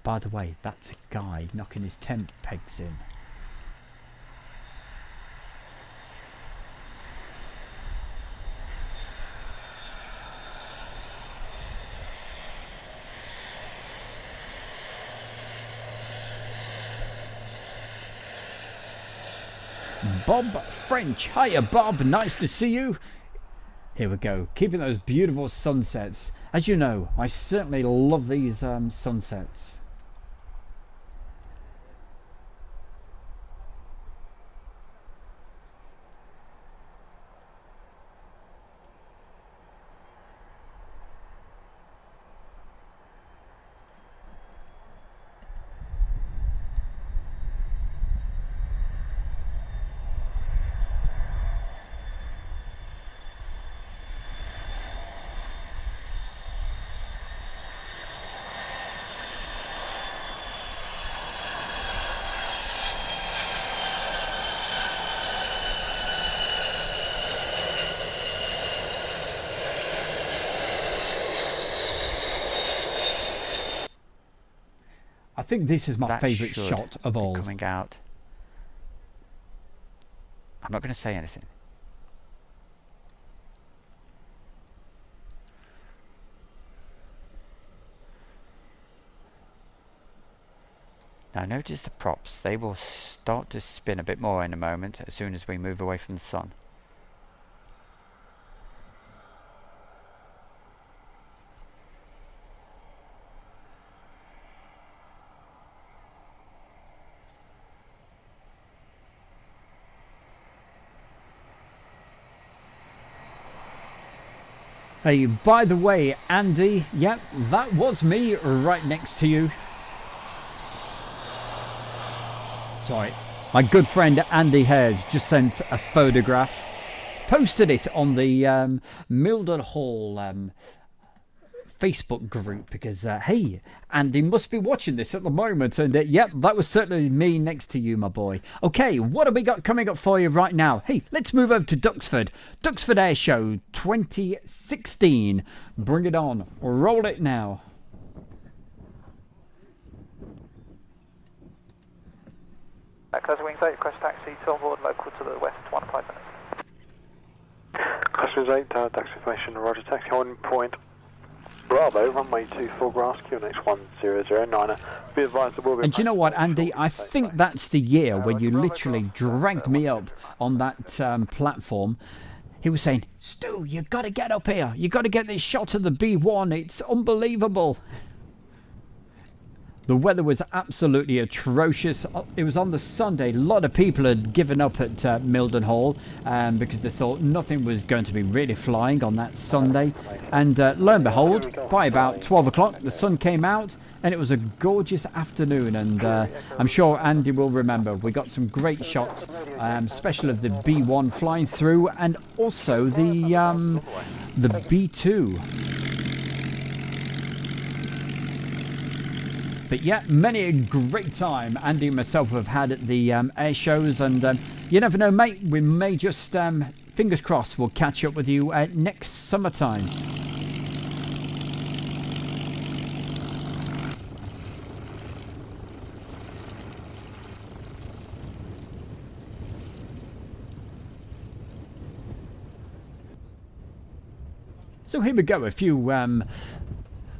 By the way, that's a guy knocking his tent pegs in. Bob French. Hiya, Bob. Nice to see you. Here we go. Keeping those beautiful sunsets. As you know, I certainly love these sunsets. I think this is my favourite shot of all. Coming out I'm not going to say anything. Now notice the props, they will start to spin a bit more in a moment as soon as we move away from the sun. Hey, by the way, Andy, yep, that was me right next to you. Sorry, my good friend Andy Hares just sent a photograph, posted it on the Mildenhall Facebook group because, hey, Andy must be watching this at the moment. And yep, that was certainly me next to you, my boy. Okay, what have we got coming up for you right now? Hey, let's move over to Duxford. Duxford Air Show 2016. Bring it on. Roll it now. Closing wings 8, crash taxi to onboard local to the west, 1 5 minutes. Crash wings 8, taxi information, roger, taxi on point Bravo, runway 24 grass, QNX 1009. Be advised there will be... And do you know what, Andy? I think that's the year when you literally dragged me up on that platform. He was saying, Stu, you got to get up here. You got to get this shot of the B1. It's unbelievable. The weather was absolutely atrocious. It was on the Sunday. A lot of people had given up at Mildenhall because they thought nothing was going to be really flying on that Sunday. And lo and behold, by about 12 o'clock, the sun came out and it was a gorgeous afternoon. And I'm sure Andy will remember. We got some great shots, especially of the B1 flying through and also the B2. But yeah, many a great time Andy and myself have had at the air shows, and you never know, mate, we may just, fingers crossed, we'll catch up with you next summertime. So here we go, a few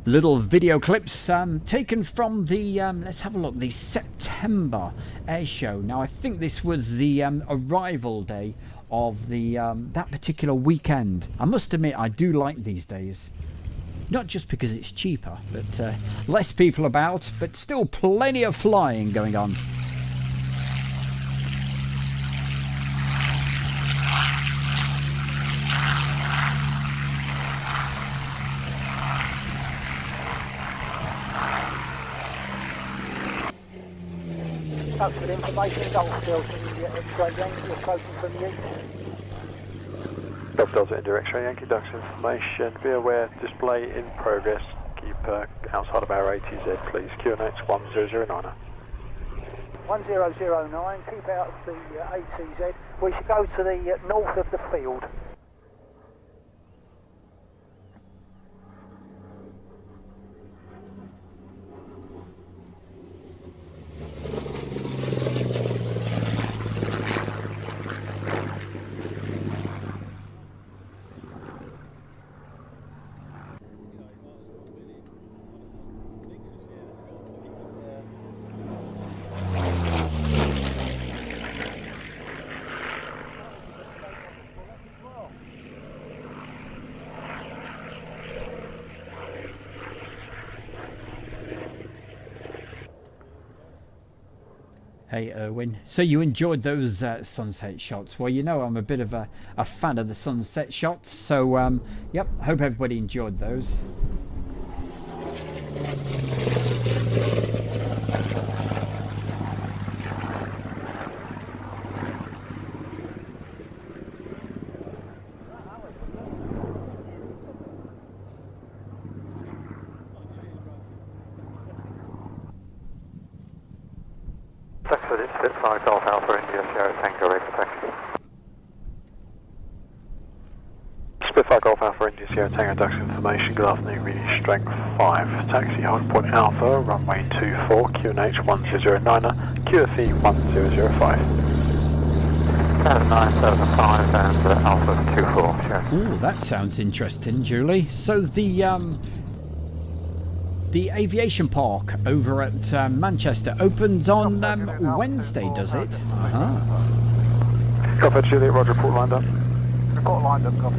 little video clips taken from the let's have a look, the September air show. Now I think this was the arrival day of the that particular weekend. I must admit I do like these days, not just because it's cheaper, but less people about, but still plenty of flying going on. Duxford information, Golf Delta, X-ray Yankee, approaching from the east. Golf Delta, indirect X-ray Yankee, Duxford information, be aware, display in progress, keep outside of our ATZ please, QNX 1009. 1009, keep out of the ATZ, we should go to the north of the field. Hey Erwin, so you enjoyed those sunset shots? Well, you know I'm a bit of a fan of the sunset shots, so yep, hope everybody enjoyed those. Duxford, it's Spitfire Golf Alpha India Sierra Tango X taxi. Spitfire Golf Alpha India Sierra Tango Duxford information, good afternoon, reading strength 5, taxi hold point Alpha, runway 24, QNH 1009, QFE 1005. 9005 and Alpha 24, cheers. Oh, that sounds interesting, Julie. So the aviation park over at Manchester opens on Wednesday, does it? Uh-huh. Copy, Juliet, roger, report lined up. Report lined up, copy.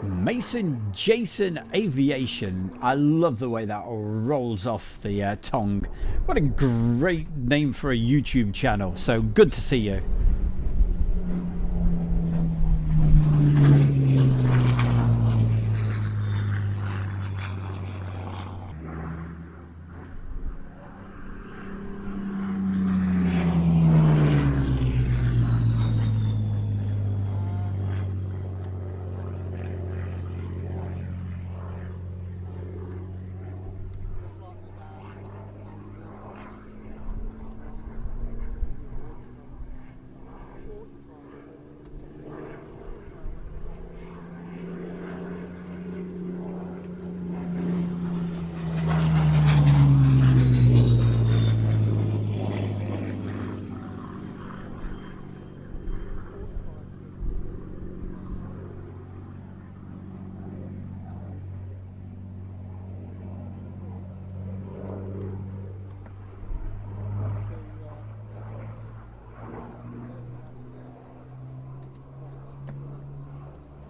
Mason Jason Aviation. I love the way that rolls off the tongue. What a great name for a YouTube channel. So good to see you.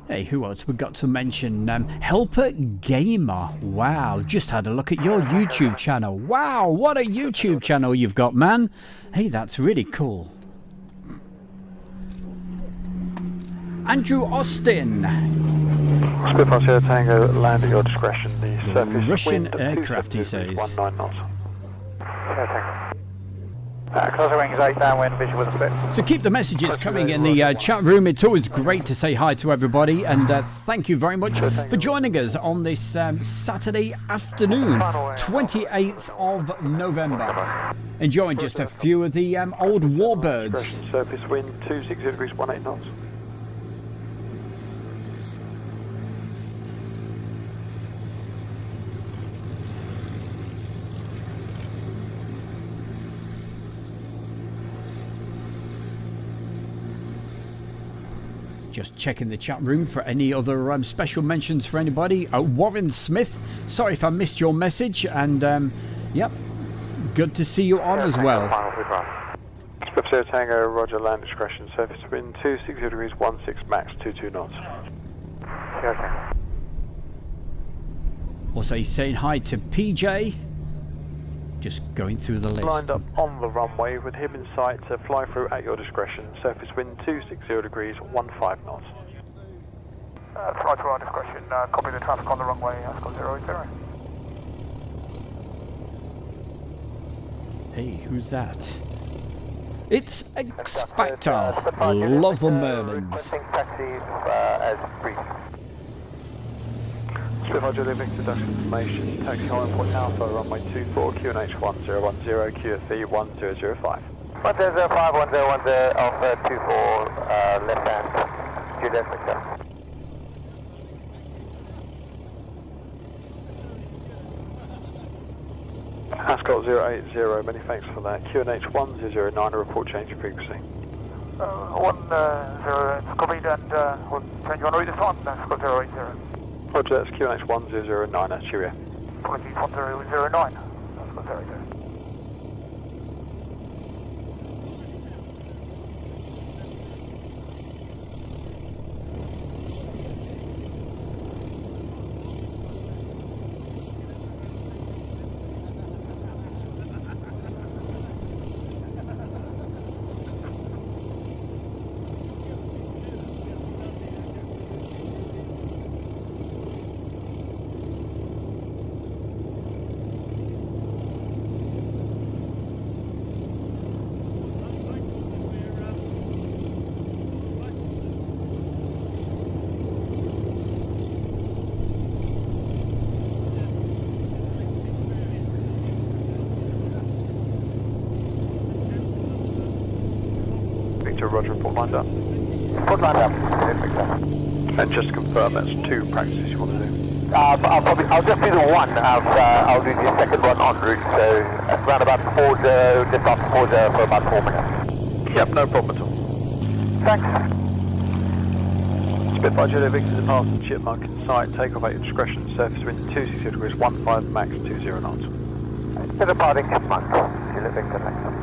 Hey, who else we got to mention? Helper Gamer. Wow, just had a look at your YouTube channel. Wow, what a YouTube channel you've got, man. Hey, that's really cool. Andrew Austin. Spitfire Sierra Tango, land at your discretion. The surface Russian wind aircraft, he says. 19 knots. Sierra Tango. Closer wings 8 downwind, visual with a split. So keep the messages coming in the chat room. It's always great to say hi to everybody, and thank you very much for joining us on this Saturday afternoon, 28th of November. Enjoying just a few of the old warbirds. Surface wind 260 degrees 18 knots. Just checking the chat room for any other special mentions for anybody. Warren Smith, sorry if I missed your message, and yep, good to see you on as well. Sierra Tango, roger, land discretion, surface wind 260 degrees 16 max 22 knots. Also, he's saying hi to PJ. Just going through the list. Lined up on the runway with him in sight to fly through at your discretion. Surface wind 260 degrees 15 knots. Fly through our discretion. Copy the traffic on the runway. Oscar 080. Hey, who's that? It's X Factor. Love the Merlins. Taxi as brief. Spitfire Julia Victor, Dutch information. Taxi high point Alpha, runway 24, QNH 1010, QFE 1005. 1005, 1010, Alpha 24, left hand, Juliet Victor. Ascot 080, many thanks for that. QNH 1009, a report change of frequency. 10, it's copied, and we'll change on route this time, Ascot 080. Roger, that's QNH 1009, that's Cheerio. Apologies, 1009, Ascot 080. Roger, report lined up. Put line up. And just to confirm, that's 2 practices you want to do? I'll just do the one. I'll do the second one en route, so around about 40, just after 40 for about 4 minutes. Yep, no problem at all. Thanks. Spitfire Juliet Victor departing Chipmunk in sight, takeoff at your discretion, surface wind 260 degrees, 15 max, 20 knots. Departing Chipmunk, Juliet Victor next up.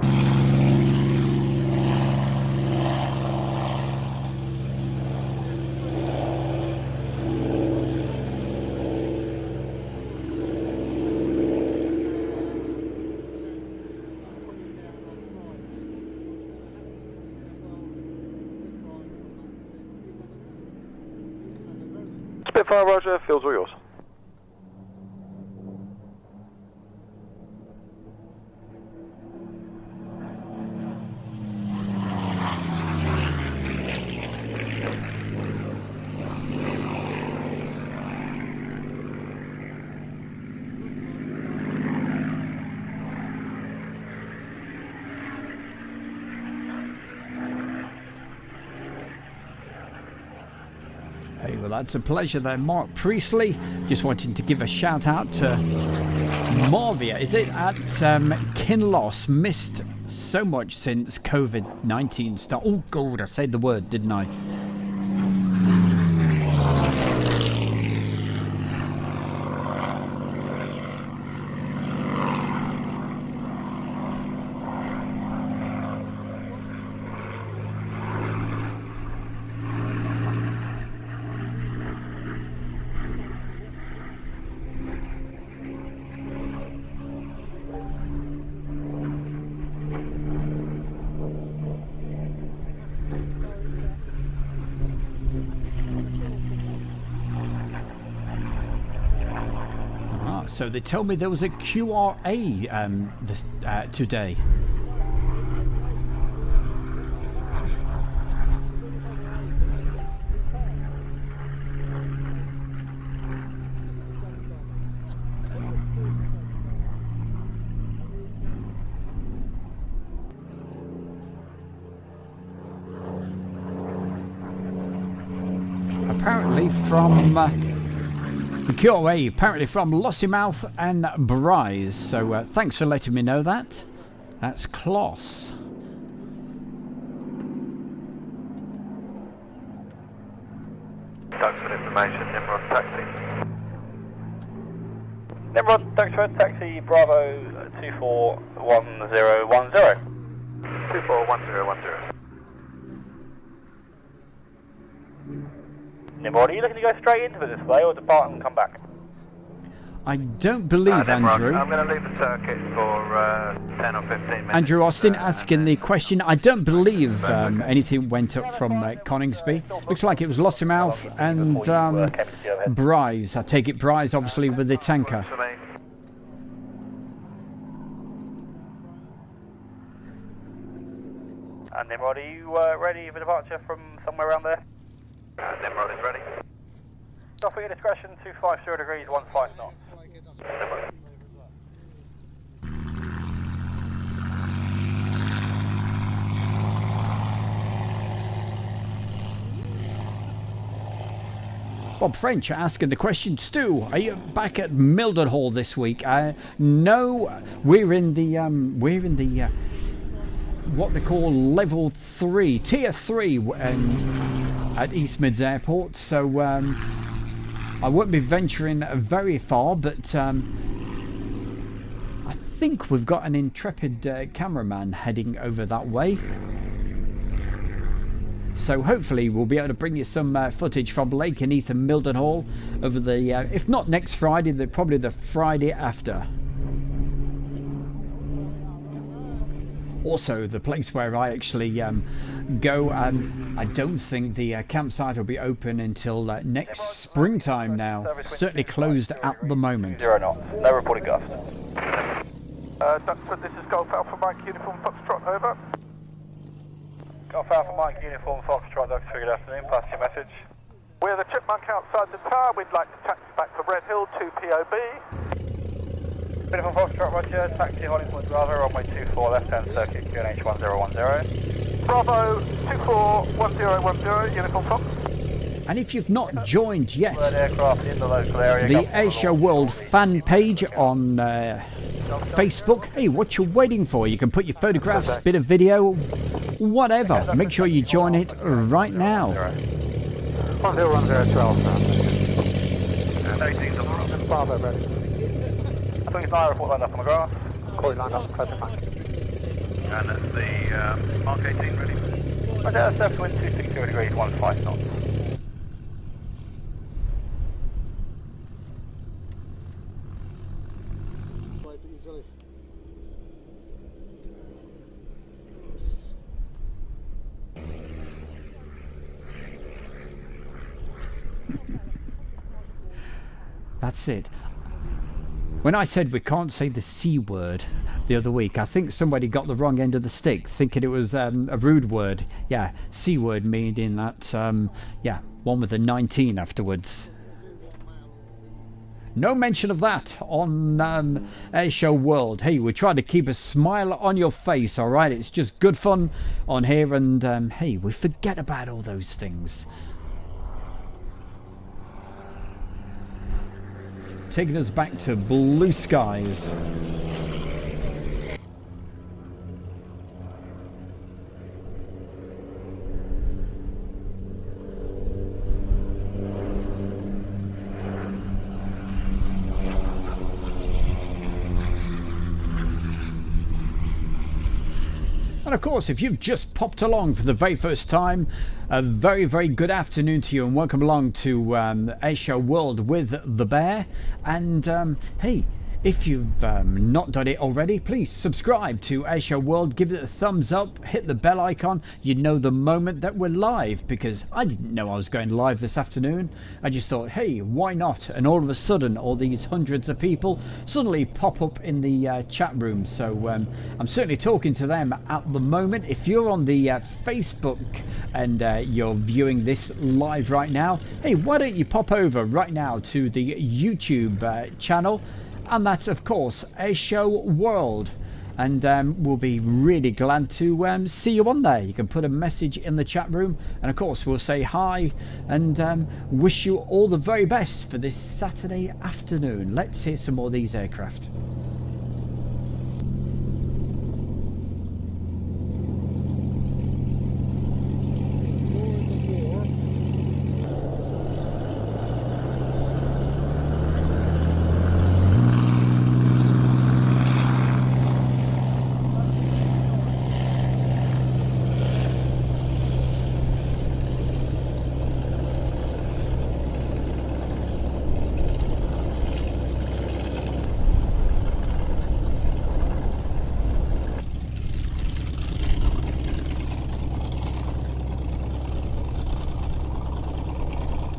Spitfire Roger, field's all yours. Hey, well, that's a pleasure there, Mark Priestley. Just wanting to give a shout out to Marvia. Is it at Kinloss? Missed so much since COVID-19 started. Oh, God, I said the word, didn't I? So they told me there was a QRA today. Apparently from the QRA, apparently from Lossiemouth and Bryce. So thanks for letting me know that. That's Kloss. Thanks for the information, Nimrod taxi. Nimrod, thanks for taxi Bravo 241010. 241010. Nimrod, are you looking to go straight into the display or depart and come back? I don't believe, Andrew. I'm going to leave the circuit for 10 or 15 minutes. Andrew Austin asking the question. I don't believe anything went up from Coningsby. Looks like it was Lossiemouth and Bryce. I take it Bryce, obviously, with the tanker. And Nimrod, are you ready for departure from somewhere around there? Nimrod is ready. Stop at your discretion, 250 degrees, 15 knots. Bob French asking the question. Stu, are you back at Mildenhall this week? No, we're in the what they call level 3, tier 3 at East Mids Airport. So I won't be venturing very far, but I think we've got an intrepid cameraman heading over that way. So hopefully we'll be able to bring you some footage from Lakenheath and Mildenhall over the, if not next Friday, probably the Friday after. Also, the place where I actually go, I don't think the campsite will be open until next springtime now. Certainly closed at the moment. 0 knots, no reported gust. Duxford, this is Golf Alpha Mike, Uniform Foxtrot, over. Golf Alpha Mike, Uniform Foxtrot, Duxford, good afternoon, pass your message. We're the Chipmunk outside the tower, we'd like to taxi back for Red Hill to POB. Uniform Foxtrot, Roger, taxi Hollywood Bravo, runway 24, left hand circuit, QNH 1010. Bravo 241010, Uniform Fox. And if you've not joined yet Aircraft in the local area. the Asia World fan page on Facebook, hey, what you waiting for? You can put your photographs, bit of video, whatever. Make sure you join it right now. 101012. And 18 double rock. Bravo, ready. I think it's an report line up on the graph. Calling line up, present line. And that's the Mark 18 ready. Roger, surf wind 260 degrees, 15 knots. That's it. When I said we can't say the C word the other week, I think somebody got the wrong end of the stick, thinking it was a rude word. Yeah, C word meaning that, yeah, one with a 19 afterwards. No mention of that on Airshow World. Hey, we try to keep a smile on your face, alright? It's just good fun on here, and hey, we forget about all those things. Taking us back to blue skies. And of course, if you've just popped along for the very first time, a very, very good afternoon to you, and welcome along to Airshow World with the Bear. And hey, if you've not done it already, please subscribe to Airshow World, give it a thumbs up, hit the bell icon. You know the moment that we're live, because I didn't know I was going live this afternoon. I just thought, hey, why not? And all of a sudden, all these hundreds of people suddenly pop up in the chat room. So I'm certainly talking to them at the moment. If you're on the Facebook and you're viewing this live right now, hey, why don't you pop over right now to the YouTube channel? And that's, of course, Airshow World. And we'll be really glad to see you on there. You can put a message in the chat room. And, of course, we'll say hi and wish you all the very best for this Saturday afternoon. Let's hear some more of these aircraft.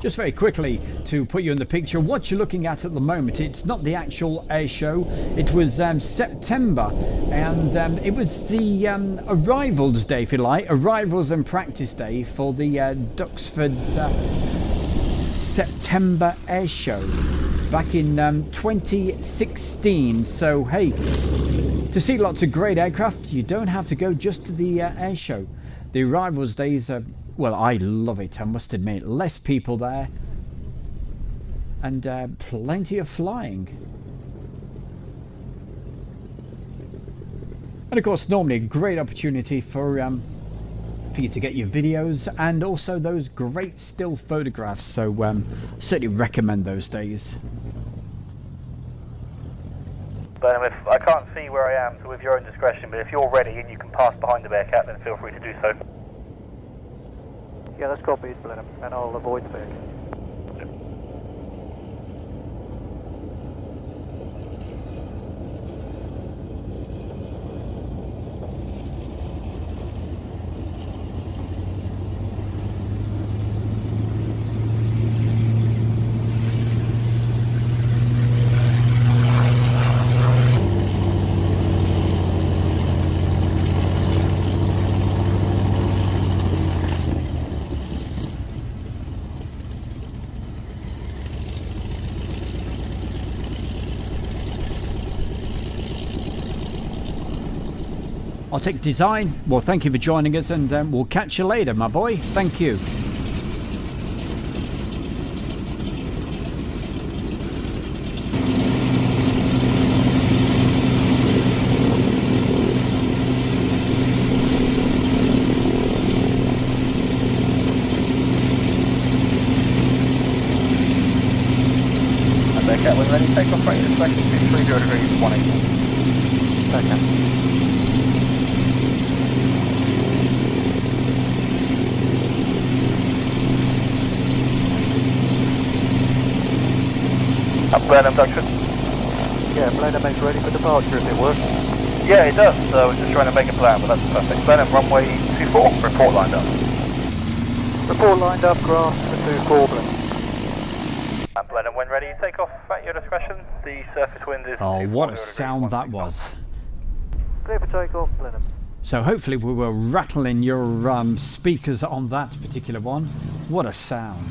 Just very quickly to put you in the picture, what you're looking at the moment, it's not the actual air show. It was September, and it was the arrivals day, if you like, arrivals and practice day for the Duxford September air show back in 2016. So hey, to see lots of great aircraft, you don't have to go just to the air show. The arrivals days are, well, I love it, I must admit. Less people there, and plenty of flying. And of course, normally a great opportunity for you to get your videos and also those great still photographs. So certainly recommend those days. But if I can't see where I am, so with your own discretion, but if you're ready and you can pass behind the Bearcat, then feel free to do so. Yeah, let's copy it, Blenheim, and I'll avoid the Bearcat. Arctic Design, well, thank you for joining us, and we'll catch you later, my boy. Thank you. Bearcat, when ready, take off right in a second, 230 degrees, 180. Second. Blenheim junction. Yeah, Blenheim is ready for departure if it works. Yeah, it does, so we're just trying to make a plan, but that's perfect. Blenheim runway 24, report lined up. Report lined up, grass for 24 Blenheim. And Blenheim, when ready, take off at your discretion. The surface wind is... Oh, what a sound that was. Clear for takeoff, Blenheim. So hopefully we were rattling your speakers on that particular one. What a sound.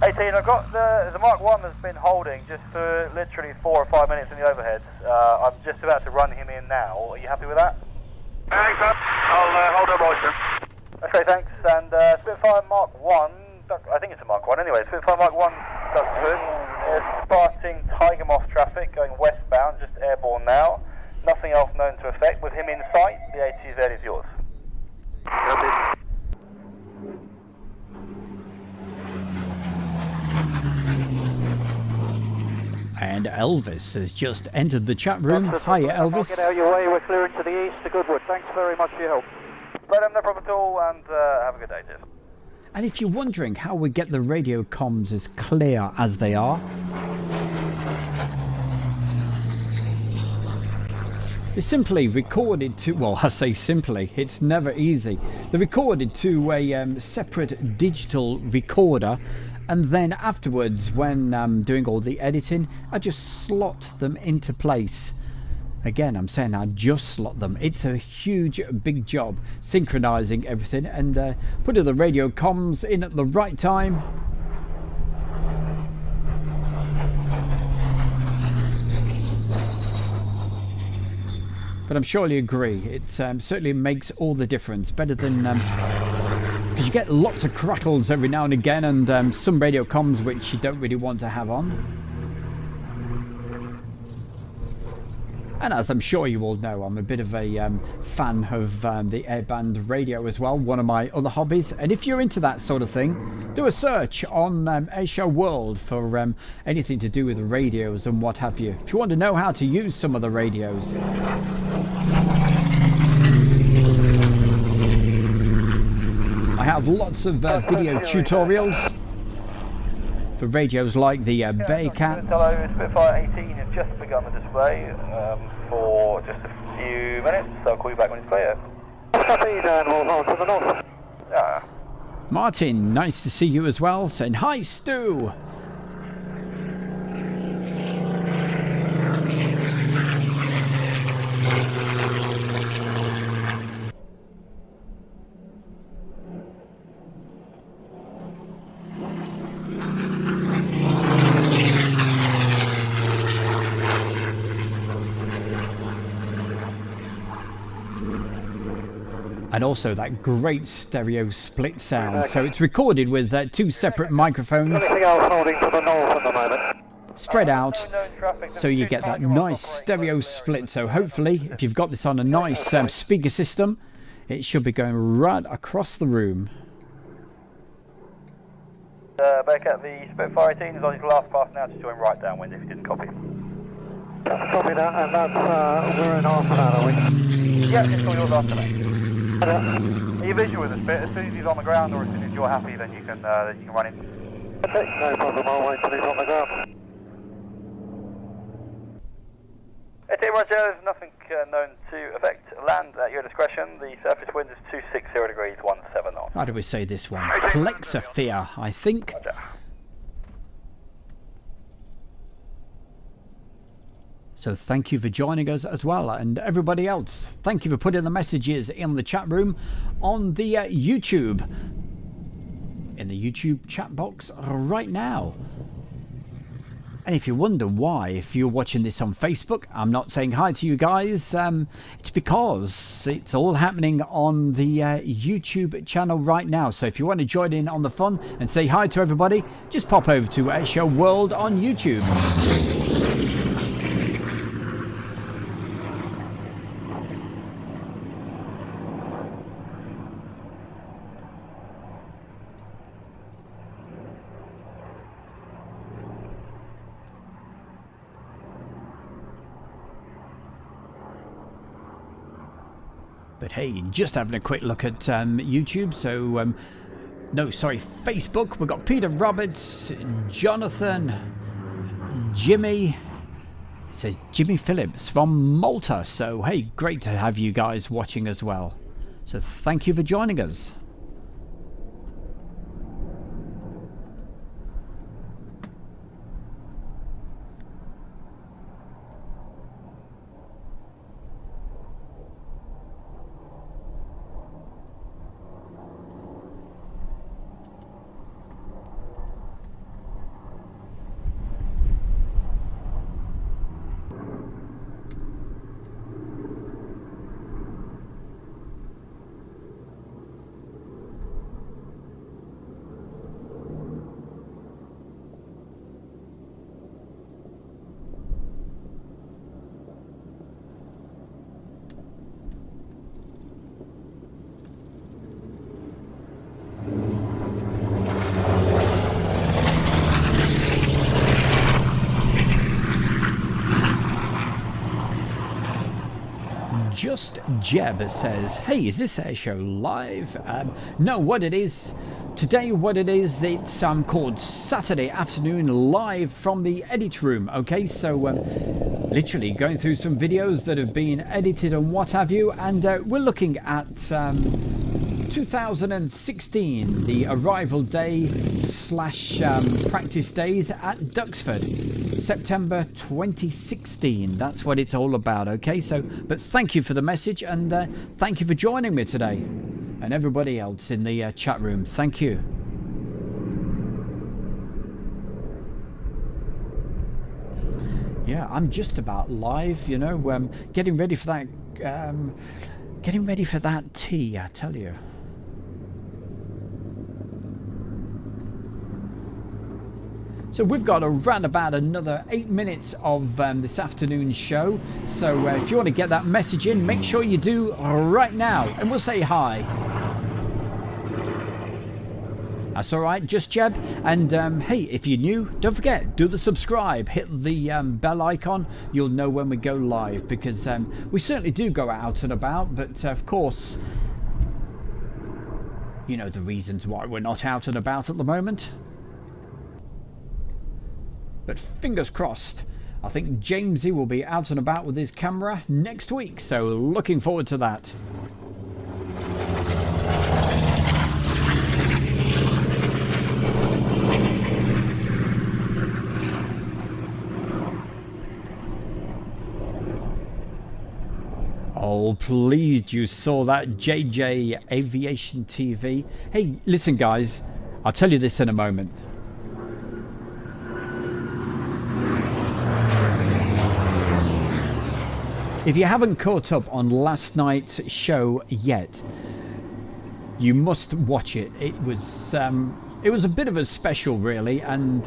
18, I've got the Mark 1 has been holding just for literally 4 or 5 minutes in the overheads. I'm just about to run him in now. Are you happy with that? Thanks, up. I'll hold up, Oyster. Okay, thanks. And Spitfire Mark 1, I think it's a Mark 1 anyway. Spitfire Mark 1, Dr. Hood, is departing Tiger Moth traffic going westbound, just airborne now. Nothing else known to affect. With him in sight, the ATZ is yours. And Elvis has just entered the chat room. Hi, Elvis. Get out of your way, we're clearing to the east to Goodwood. Thanks very much for your help. But no problem at all, and have a good day, cheers. And if you're wondering how we get the radio comms as clear as they are, it's simply recorded to, well, I say simply, it's never easy. They're recorded to a separate digital recorder, and then afterwards, when I'm doing all the editing, I just slot them into place. Again, I'm saying I just slot them. It's a huge, big job synchronizing everything and putting the radio comms in at the right time. But I'm sure you agree, it certainly makes all the difference. Better than, because you get lots of crackles every now and again, and some radio comms which you don't really want to have on. And as I'm sure you all know, I'm a bit of a fan of the airband radio as well, one of my other hobbies. And if you're into that sort of thing, do a search on Airshow World for anything to do with the radios and what have you. If you want to know how to use some of the radios. I have lots of video tutorials for radios like the Bearcat. Hello, Spitfire 18 has just begun the display for just a few minutes, so I'll call you back when it's clear. Yeah. Martin, nice to see you as well. Saying hi, Stu. And also that great stereo split sound. So it's recorded with two separate microphones spread out, so you get that nice stereo split. So hopefully, if you've got this on a nice speaker system, it should be going right across the room. Bearcat, the Spitfire 18 is on his last pass now to join right downwind if you didn't copy. Copy that, and that's, we're in half an hour, are we? Yeah, it's all yours after me. Are you visual with this bit? As soon as he's on the ground or as soon as you're happy, then you can run in. No problem, I'll wait till he's on the ground. Okay, Roger, there's nothing known to affect land at your discretion. The surface wind is 260 degrees, 17 knots. How do we say this one? Plexosphere, I think. Roger. So thank you for joining us as well, and everybody else. Thank you for putting the messages in the chat room on the YouTube. In the YouTube chat box right now. And if you wonder why, if you're watching this on Facebook, I'm not saying hi to you guys. It's because it's all happening on the YouTube channel right now. So if you want to join in on the fun and say hi to everybody, just pop over to Airshow World on YouTube. But hey, just having a quick look at YouTube. So, no, sorry, Facebook. We've got Peter Roberts, Jonathan, Jimmy. It says Jimmy Phillips from Malta. So, hey, great to have you guys watching as well. So, thank you for joining us. Just Jeb says, hey, is this Airshow live? No, what it is today, it's called Saturday Afternoon Live from the edit room. Okay, so literally going through some videos that have been edited and what have you, and we're looking at 2016, the arrival day / practice days at Duxford, September 2016. That's what it's all about. Okay, so but thank you for the message, and thank you for joining me today, and everybody else in the chat room. Thank you. Yeah, I'm just about live, you know, getting ready for that tea, I tell you. So we've got around about another 8 minutes of this afternoon's show. So if you want to get that message in, make sure you do right now, and we'll say hi. That's all right, just Jeb. And hey, if you're new, don't forget, do the subscribe, hit the bell icon. You'll know when we go live, because we certainly do go out and about, but of course, you know the reasons why we're not out and about at the moment. But fingers crossed, I think Jamesy will be out and about with his camera next week, so looking forward to that. Oh, pleased you saw that, JJ Aviation TV. Hey, listen guys, I'll tell you this in a moment. If you haven't caught up on last night's show yet, you must watch it. It was a bit of a special, really, and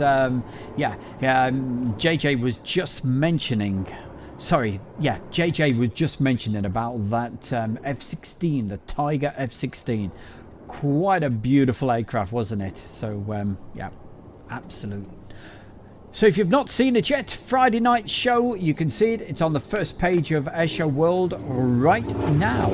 JJ was just mentioning. JJ was just mentioning about that F-16, the Tiger F-16. Quite a beautiful aircraft, wasn't it? So yeah, absolute. So if you've not seen it yet, Friday night show, you can see it. It's on the first page of Airshow World right now.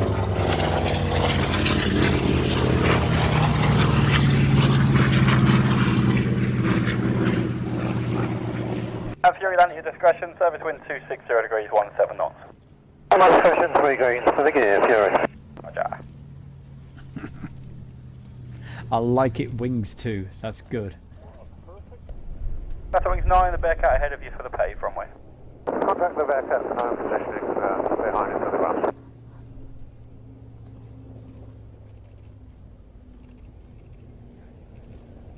Fury landing at discretion, service wind 260 degrees, 17 knots. On my discretion, 3 green for the gear, Fury. Roger. I like it, wings too, that's good. That's wings 9, the Bearcat ahead of you for the pay runway. Contact the Bearcat, I'm positioning behind it for the ground.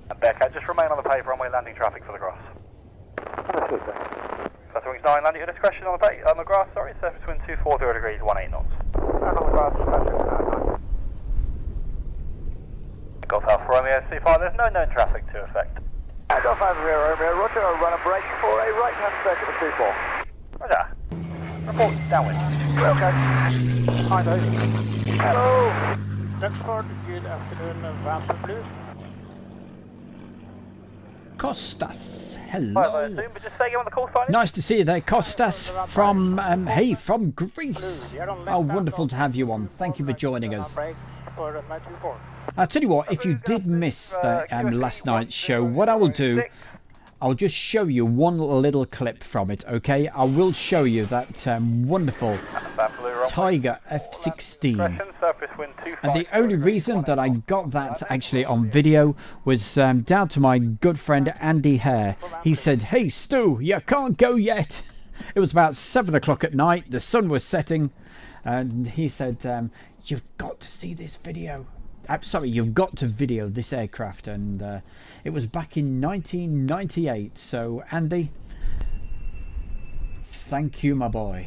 And Bearcat, just remain on the pay runway, landing traffic for the cross. That's wings 9, landing at discretion on the grass, sorry, surface wind 240 degrees, 18 knots. And on the grass, surface 9. Golf Alpha Romeo C5, there's no known traffic to affect. Golf Alpha Romeo, roger, run and brake for a right-hand circuit of 24. Roger. Report downwind. Okay. Hi, those. Hello. Duxford, good afternoon, Vanson Blues. Costas, I hello. assume, but just say you on the call sign. Nice to see you there, Costas from from Greece. Oh, wonderful to have you on. Thank you for joining us. I'll tell you what, if you did miss the last night's show, what I will do, I'll just show you one little clip from it, okay? I will show you that wonderful Tiger F-16. And the only reason that I got that actually on video was down to my good friend Andy Hare. He said, "Hey Stu, you can't go yet." It was about 7 o'clock at night, the sun was setting, and he said, "You've got to see this video. Sorry, you've got to video this aircraft." And it was back in 1998. So Andy, thank you, my boy.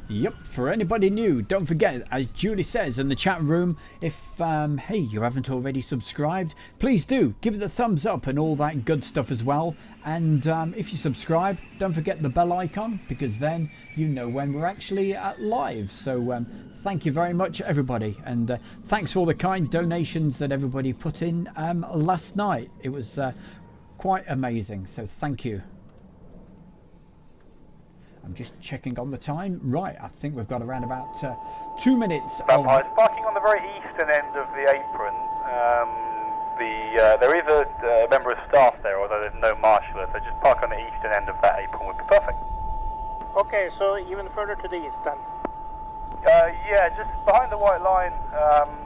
Yep, for anybody new, don't forget, as Julie says in the chat room, if hey, you haven't already subscribed, please do give it the thumbs up and all that good stuff as well. And if you subscribe, don't forget the bell icon, because then you know when we're actually live. So thank you very much, everybody, and thanks for all the kind donations that everybody put in last night. It was quite amazing, so thank you. I'm just checking on the time. Right, I think we've got around about 2 minutes. Parking on the very eastern end of the apron. There is a member of staff there, although there's no marshaller, so just park on the eastern end of that apron would be perfect. Okay, so even further to the east then? Yeah, just behind the white line,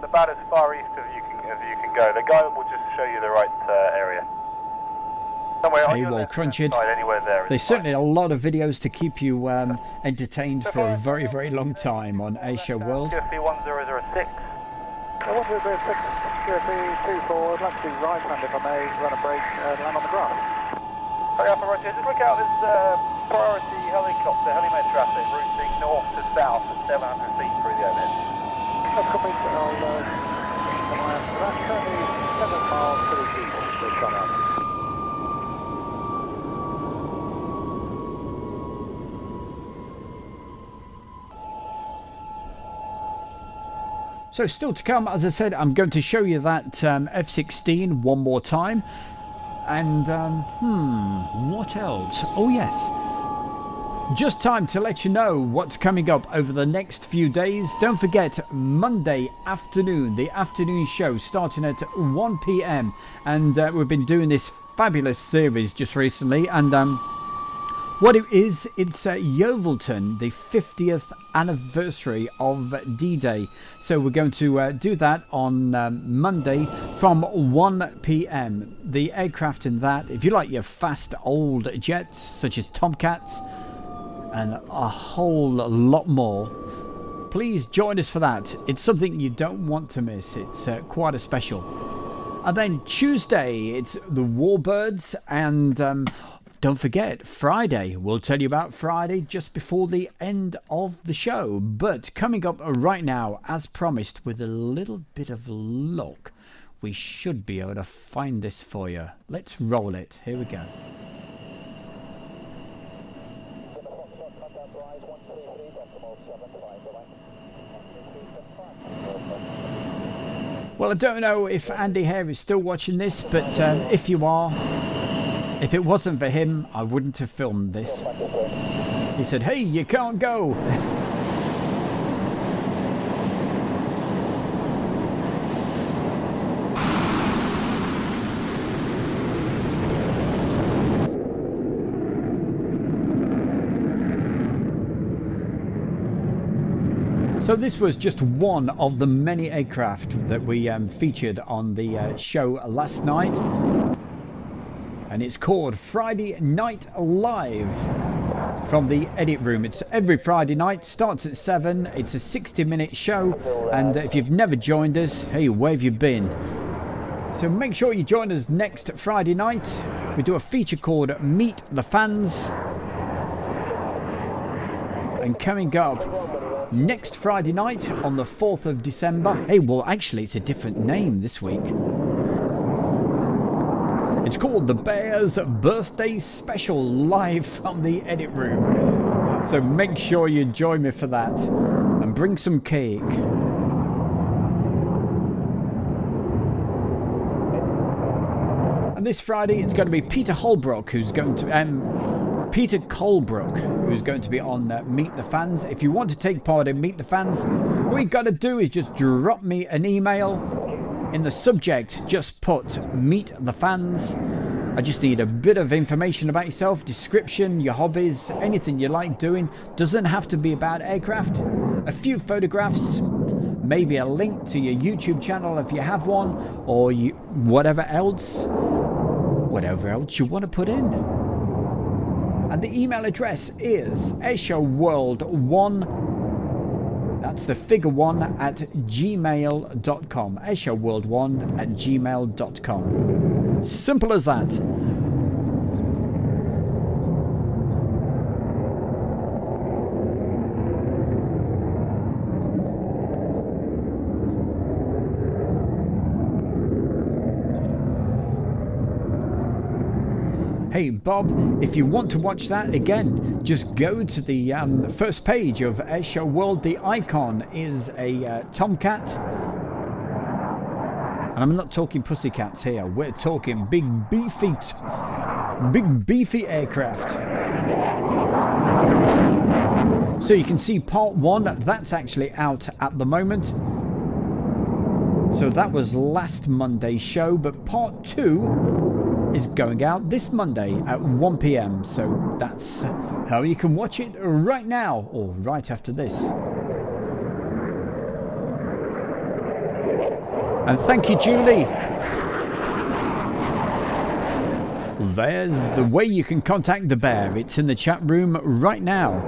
about as far east as you can go. The guy will just show you the right area. Paywall Crunchid. There's certainly a lot of videos to keep you entertained for a very, very long time on Asia World. QFB 1006. 1006, QFB 24, left to right hand if I may, run a brake and land on the grass. Sorry, Alpha Roger, just look out, there's priority helicopter, helimed traffic, routing north to south at 700 feet through the overhead. That's copy, I'll that's currently 7 miles to the east, we've gone out. So still to come, as I said, I'm going to show you that F-16 one more time. And, what else? Oh, yes. Just time to let you know what's coming up over the next few days. Don't forget, Monday afternoon, the afternoon show starting at 1 p.m. And we've been doing this fabulous series just recently. And what it is, it's Yeovilton, the 50th anniversary of D-Day. So we're going to do that on Monday from 1 p.m. The aircraft in that, if you like your fast old jets, such as Tomcats, and a whole lot more, please join us for that. It's something you don't want to miss. It's quite a special. And then Tuesday, it's the Warbirds, and don't forget, Friday. We'll tell you about Friday just before the end of the show. But coming up right now, as promised, with a little bit of luck, we should be able to find this for you. Let's roll it. Here we go. Well, I don't know if Andy Hare is still watching this, but if you are, if it wasn't for him, I wouldn't have filmed this. He said, "Hey, you can't go." So this was just one of the many aircraft that we featured on the show last night. And it's called Friday Night Live. from the edit room. It's every Friday night, starts at 7. It's a 60-minute show, and if you've never joined us, hey, where have you been? So make sure you join us next Friday night. We do a feature called Meet the Fans. And coming up next Friday night on the 4th of December. Hey, well, actually, it's a different name this week. It's called the Bears Birthday Special, live from the edit room. So make sure you join me for that. And bring some cake. And this Friday, it's going to be Peter Holbrook who's going to... Peter Colebrook, who's going to be on Meet the Fans. If you want to take part in Meet the Fans, all you've got to do is just drop me an email. In the subject, just put Meet the Fans. I just need a bit of information about yourself, description, your hobbies, anything you like doing. Doesn't have to be about aircraft. A few photographs, maybe a link to your YouTube channel if you have one, or whatever else you want to put in. And the email address is airshowworld1, that's the figure 1, at gmail.com. airshowworld1 at gmail.com. Simple as that. Hey Bob, if you want to watch that again, just go to the first page of Airshow World. The icon is a Tomcat. And I'm not talking pussycats here, we're talking big beefy aircraft. So you can see part 1, that's actually out at the moment. So that was last Monday's show, but part 2 is going out this Monday at 1 PM. So that's how you can watch it right now, or right after this. And thank you, Julie. There's the way you can contact the Bear. It's in the chat room right now.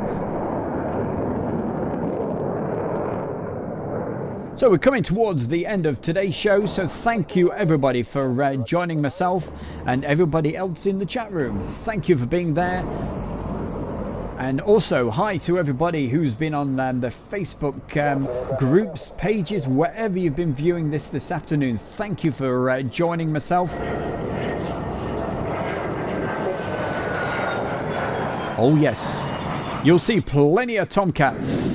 So we're coming towards the end of today's show, so thank you everybody for joining myself and everybody else in the chat room. Thank you for being there. And also hi to everybody who's been on the Facebook groups, pages, wherever you've been viewing this afternoon. Thank you for joining myself. Oh yes, you'll see plenty of Tomcats.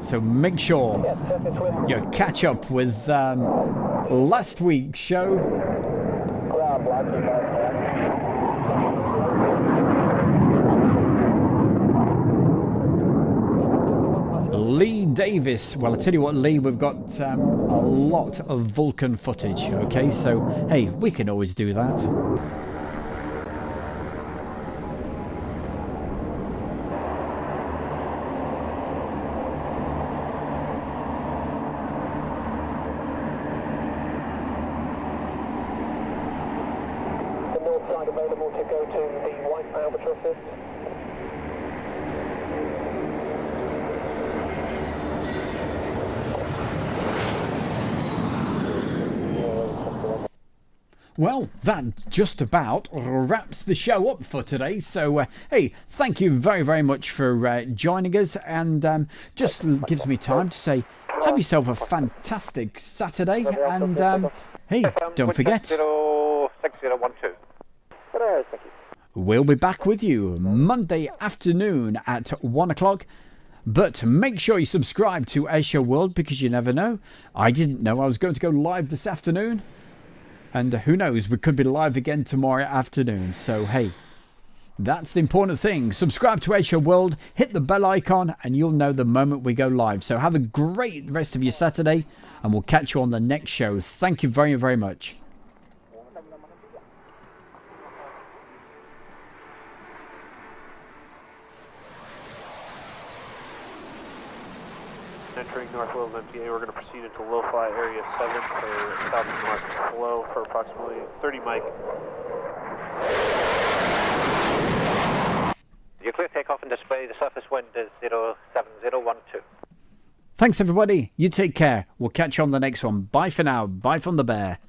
So make sure you catch up with last week's show. Lee Davis. Well, I tell you what, Lee, we've got a lot of Vulcan footage. Okay, so hey, we can always do that. Available to go to the white albatrosses. Well, that just about wraps the show up for today. So, hey, thank you very, very much for joining us, and just gives me time to say, have yourself a fantastic Saturday, and hey, don't forget. 6012. We'll be back with you Monday afternoon at 1 o'clock. But make sure you subscribe to Airshow World, because you never know. I didn't know I was going to go live this afternoon. And who knows, we could be live again tomorrow afternoon. So, hey, that's the important thing. Subscribe to Airshow World, hit the bell icon, and you'll know the moment we go live. So have a great rest of your Saturday, and we'll catch you on the next show. Thank you very, very much. Entering North Wales MTA, we're going to proceed into low-fly area 7 for south and north flow for approximately 30 mic. takeoff and display. The surface wind is 07012. Thanks everybody. You take care. We'll catch you on the next one. Bye for now. Bye from the Bear.